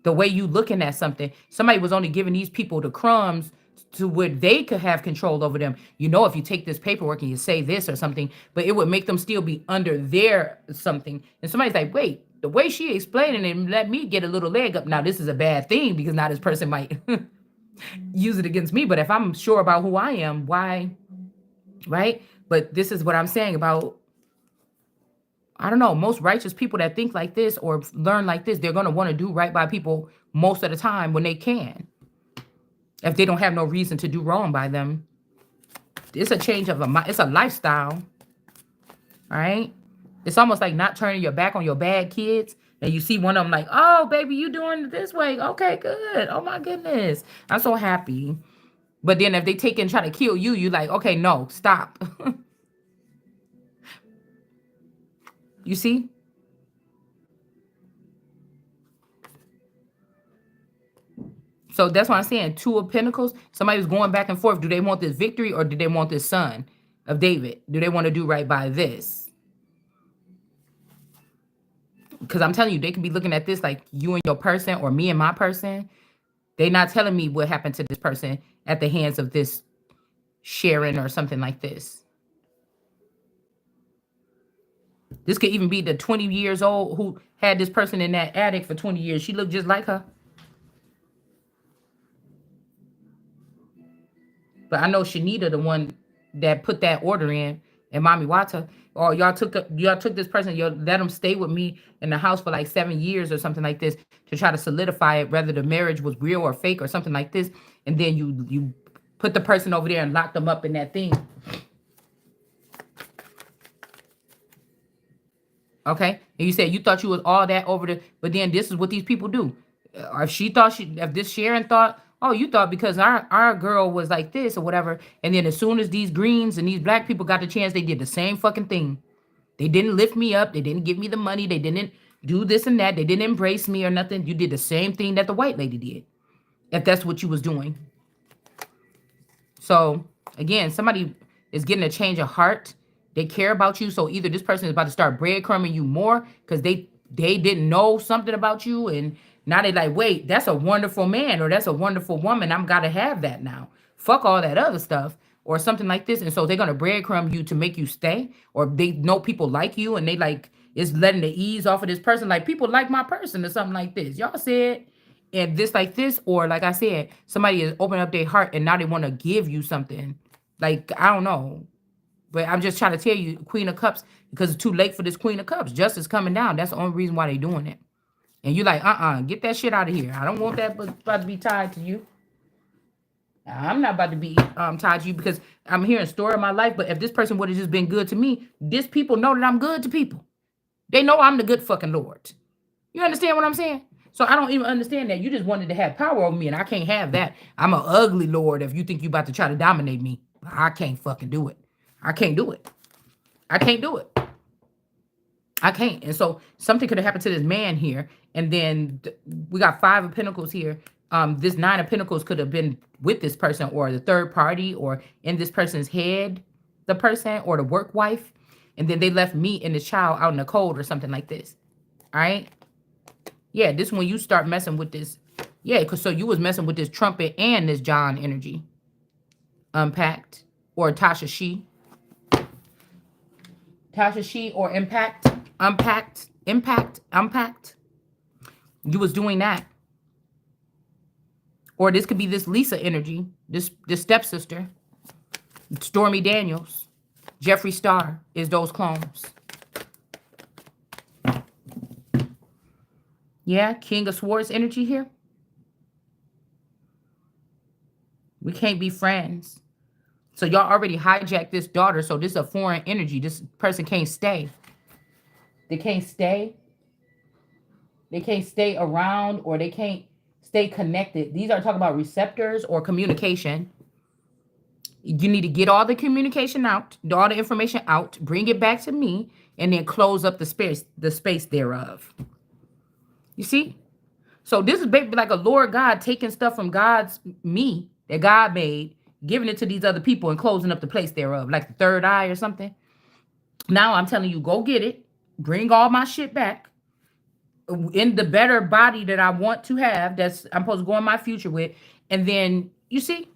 A: The way you looking at something, somebody was only giving these people the crumbs to where they could have control over them. You know, if you take this paperwork and you say this or something, but it would make them still be under their something. And somebody's like, wait, the way she explained it and let me get a little leg up. Now, this is a bad thing because now this person might use it against me. But if I'm sure about who I am, why? Right? But this is what I'm saying about, I don't know, most righteous people that think like this or learn like this, they're going to want to do right by people most of the time when they can. If they don't have no reason to do wrong by them. It's a change of it's a lifestyle. All right? It's almost like not turning your back on your bad kids. And you see one of them like, oh, baby, you doing it this way. Okay, good. Oh, my goodness. I'm so happy. But then if they take and try to kill you, you like, okay, no, stop. You see? So that's why I'm saying Two of Pentacles. Somebody was going back and forth. Do they want this victory or do they want this son of David? Do they want to do right by this? Because I'm telling you, they could be looking at this like you and your person or me and my person. They not telling me what happened to this person at the hands of this Sharon or something like this. This could even be the 20 years old who had this person in that attic for 20 years. She looked just like her. But I know Shanita, the one that put that order in, and Mommy Wata, or y'all took this person, you let them stay with me in the house for like 7 years or something like this to try to solidify it, whether the marriage was real or fake or something like this, and then you put the person over there and lock them up in that thing. Okay, and you said you thought you was all that over the, but then this is what these people do. If this Sharon thought, oh, you thought because our girl was like this or whatever, and then as soon as these greens and these black people got the chance, they did the same fucking thing. They didn't lift me up. They didn't give me the money. They didn't do this and that. They didn't embrace me or nothing. You did the same thing that the white lady did, if that's what you was doing. So again, somebody is getting a change of heart. They care about you. So either this person is about to start breadcrumbing you more because they didn't know something about you, and now they like, wait, that's a wonderful man or that's a wonderful woman. I'm gotta have that now. Fuck all that other stuff or something like this. And so they're gonna breadcrumb you to make you stay, or they know people like you and they like it's letting the ease off of this person. Like people like my person or something like this. Y'all said and this like this, or like I said, somebody is opening up their heart and now they want to give you something. Like, I don't know. But I'm just trying to tell you, Queen of Cups, because it's too late for this Queen of Cups. Justice coming down. That's the only reason why they doing it. And you like, get that shit out of here. I don't want that about to be tied to you. I'm not about to be tied to you because I'm hearing story of my life. But if this person would have just been good to me, this people know that I'm good to people. They know I'm the good fucking Lord. You understand what I'm saying? So I don't even understand that. You just wanted to have power over me, and I can't have that. I'm an ugly Lord if you think you about to try to dominate me. I can't fucking do it. I can't do it. I can't do it. I can't. And so something could have happened to this man here. And then we got 5 of Pentacles here. This 9 of Pentacles could have been with this person or the third party or in this person's head, the person or the work wife. And then they left me and the child out in the cold or something like this. All right. Yeah, this when you start messing with this. Yeah, because so you was messing with this trumpet and this John energy. Unpacked. Or Tasha She. Tasha She or Impact. Unpacked. Impact. Unpacked. You was doing that. Or this could be this Lisa energy. This stepsister. Stormy Daniels. Jeffree Star is those clones. Yeah, King of Swords energy here. We can't be friends. So y'all already hijacked this daughter. So this is a foreign energy. This person can't stay. They can't stay. They can't stay around or they can't stay connected. These are talking about receptors or communication. You need to get all the communication out, all the information out, bring it back to me, and then close up the space thereof. You see? So this is basically like a Lord God taking stuff from God's me that God made, giving it to these other people and closing up the place thereof, like the third eye or something. Now I'm telling you, go get it. Bring all my shit back in the better body that I want to have, that's I'm supposed to go in my future with. And then, you see?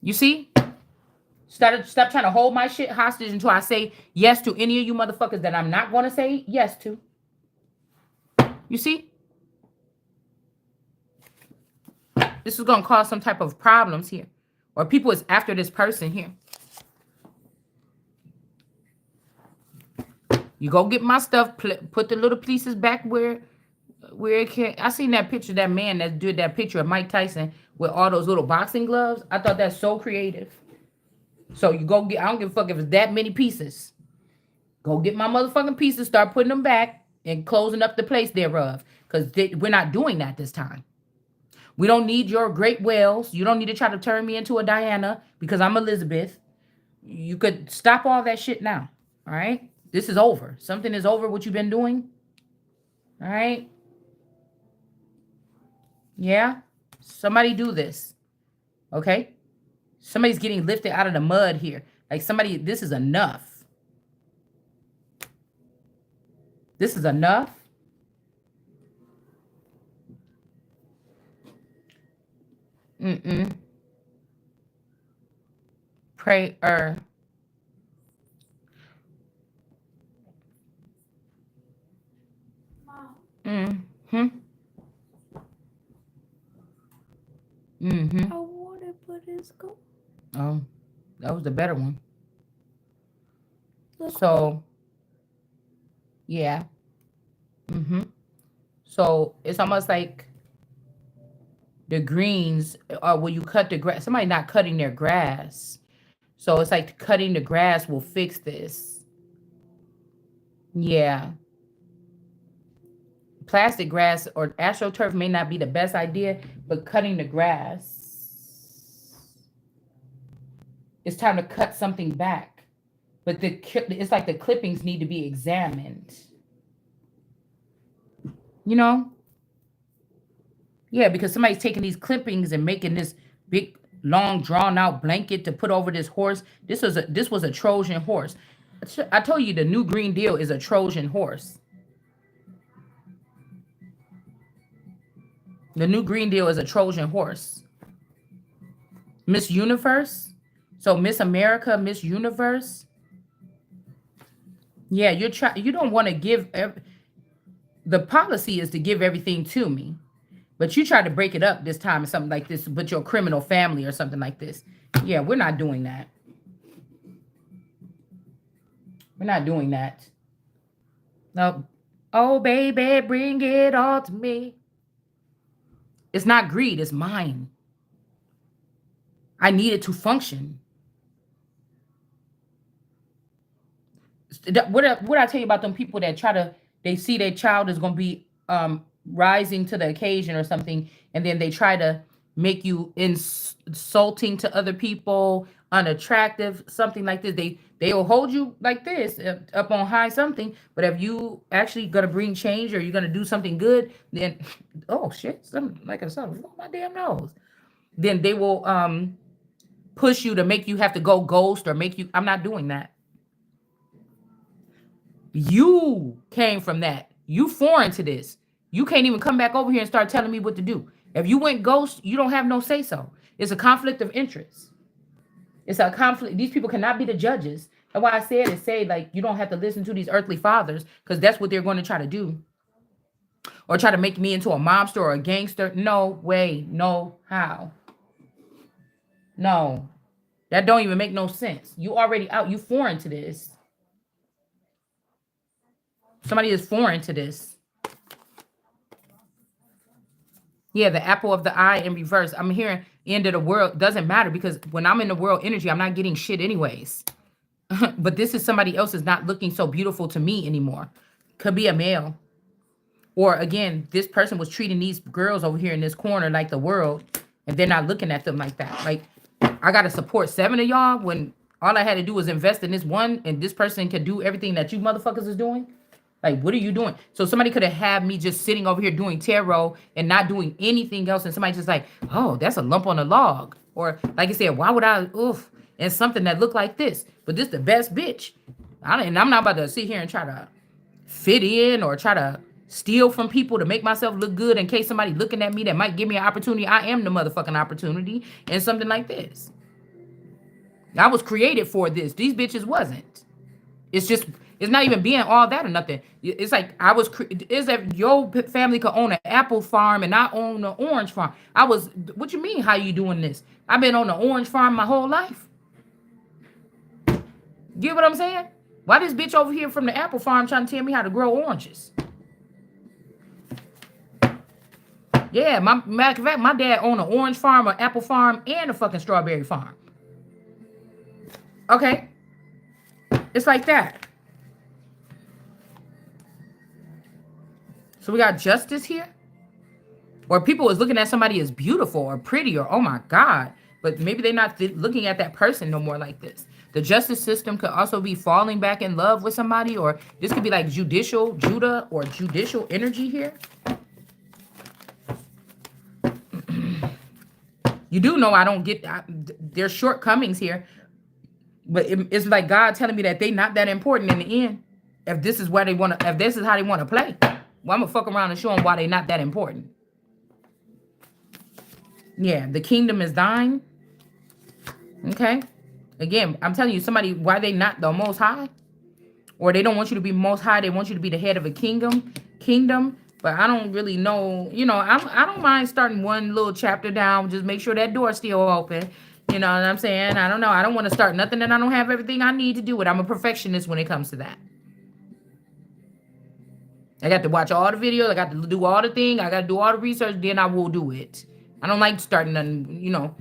A: You see? Stop trying to hold my shit hostage until I say yes to any of you motherfuckers that I'm not going to say yes to. You see? This is going to cause some type of problems here. Or people is after this person here. You go get my stuff, put the little pieces back where it can. I seen that picture, that man that did that picture of Mike Tyson with all those little boxing gloves. I thought that's so creative. So you go get, I don't give a fuck if it's that many pieces. Go get my motherfucking pieces, start putting them back and closing up the place thereof. Because we're not doing that this time. We don't need your great whales. You don't need to try to turn me into a Diana because I'm Elizabeth. You could stop all that shit now. All right? This is over. Something is over what you've been doing. All right? Yeah? Somebody do this. Okay? Somebody's getting lifted out of the mud here. Like somebody, this is enough. This is enough. Mm-mm. Prayer.
B: Mom,
A: Mm-hmm. Mm-hmm.
B: I want it, but it's go.
A: Oh, that was the better one.
B: Look,
A: So, yeah. Mm-hmm. So it's almost like the greens when you cut the grass. Somebody not cutting their grass. So it's like cutting the grass will fix this. Yeah. Plastic grass or astroturf may not be the best idea, but cutting the grass, it's time to cut something back. But it's like the clippings need to be examined. You know? Yeah, because somebody's taking these clippings and making this big, long, drawn out blanket to put over this horse. This was a Trojan horse. I told you the new Green Deal is a Trojan horse. The new Green Deal is a Trojan horse. Miss Universe. So Miss America, Miss Universe. Yeah, you don't want to the policy is to give everything to me. But you try to break it up this time or something like this, but your criminal family or something like this. Yeah, we're not doing that. We're not doing that. No. Oh, baby, bring it all to me. It's not greed, it's mine. I need it to function. What I tell you about them people that they see their child is going to be rising to the occasion or something, and then they try to make you insulting to other people, unattractive, something like this. They will hold you like this up on high something, but if you actually gonna bring change or you're gonna do something good, then oh shit, something like I said, my damn nose. Then they will push you to make you have to go ghost or make you. I'm not doing that. You came from that. You foreign to this. You can't even come back over here and start telling me what to do. If you went ghost, you don't have no say so. It's a conflict of interest. It's a conflict. These people cannot be the judges. That's why I said it. Say like you don't have to listen to these earthly fathers because that's what they're going to try to do, or try to make me into a mobster or a gangster. No way. No how. No, that don't even make no sense. You already out. You foreign to this. Somebody is foreign to this. Yeah, the apple of the eye in reverse. I'm hearing end of the world. Doesn't matter because when I'm in the world energy, I'm not getting shit anyways. But this is somebody else is not looking so beautiful to me anymore. Could be a male. Or again, this person was treating these girls over here in this corner like the world, and they're not looking at them like that. Like, I gotta support 7 of y'all when all I had to do was invest in this one, and this person can do everything that you motherfuckers is doing. Like, what are you doing? So somebody could have had me just sitting over here doing tarot and not doing anything else, and somebody just like, oh, that's a lump on a log. Or like I said, why would I oof and something that looked like this? But this the best bitch. And I'm not about to sit here and try to fit in or try to steal from people to make myself look good in case somebody looking at me that might give me an opportunity. I am the motherfucking opportunity and something like this. I was created for this. These bitches wasn't. It's just, it's not even being all that or nothing. It's like is that your family could own an apple farm and I own an orange farm. What you mean, how you doing this? I've been on an orange farm my whole life. Get what I'm saying? Why this bitch over here from the apple farm trying to tell me how to grow oranges? Yeah, matter of fact, my dad owned an orange farm, an apple farm, and a fucking strawberry farm. Okay? It's like that. So we got justice here? Or people is looking at somebody as beautiful or pretty or oh my God. But maybe they're not looking at that person no more like this. The justice system could also be falling back in love with somebody, or this could be like judicial Judah or judicial energy here. You do know I don't get there's shortcomings here, but it's like God telling me that they not that important in the end. If this is where they want to, if this is how they want to play, well, I'm gonna fuck around and show them why they not that important. Yeah, the kingdom is thine. Okay. Again, I'm telling you, somebody, why they not the most high? Or they don't want you to be most high. They want you to be the head of a kingdom. But I don't really know. You know, I don't mind starting one little chapter down. Just make sure that door's still open. You know what I'm saying? I don't know. I don't want to start nothing that I don't have everything I need to do it. I'm a perfectionist when it comes to that. I got to watch all the videos. I got to do all the things. I got to do all the research. Then I will do it. I don't like starting nothing, you know.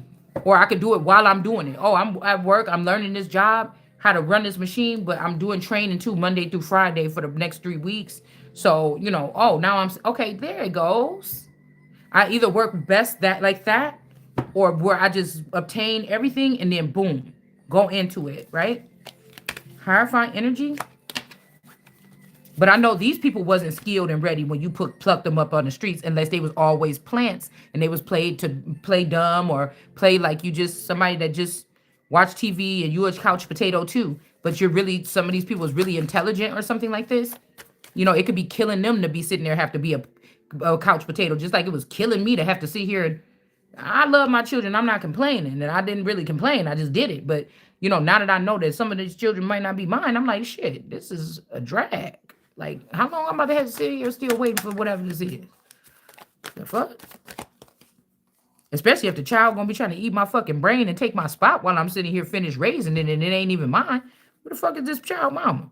A: Or I could do it while I'm doing it. Oh, I'm at work. I'm learning this job, how to run this machine. But I'm doing training too, Monday through Friday for the next 3 weeks. So, you know, oh, now I'm, okay, there it goes. I either work best that like that, or where I just obtain everything and then boom, go into it, right? Hierophant energy. But I know these people wasn't skilled and ready when you plucked them up on the streets, unless they was always plants and they was played to play dumb or play like you just somebody that just watch TV and you a couch potato too. But you're really, some of these people is really intelligent or something like this. You know, it could be killing them to be sitting there, have to be a couch potato, just like it was killing me to have to sit here. And I love my children. I'm not complaining, and I didn't really complain. I just did it. But you know, now that I know that some of these children might not be mine, I'm like, shit, this is a drag. Like, how long I'm about to have to sit here still waiting for whatever this is? The fuck? Especially if the child gonna be trying to eat my fucking brain and take my spot while I'm sitting here finished raising it and it ain't even mine. Who the fuck is this child mama?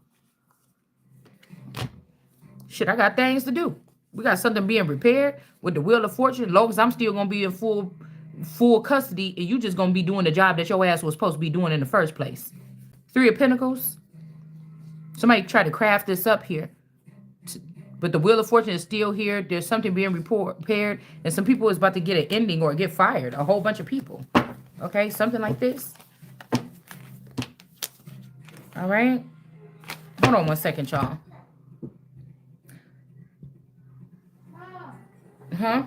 A: Shit, I got things to do. We got something being repaired with the Wheel of Fortune. Long as I'm still gonna be in full custody, and you just gonna be doing the job that your ass was supposed to be doing in the first place. 3 of Pentacles. Somebody tried to craft this up here. But the Wheel of Fortune is still here. There's something being repaired. And some people is about to get an ending or get fired. A whole bunch of people. Okay, something like this. All right. Hold on one second, y'all. Huh?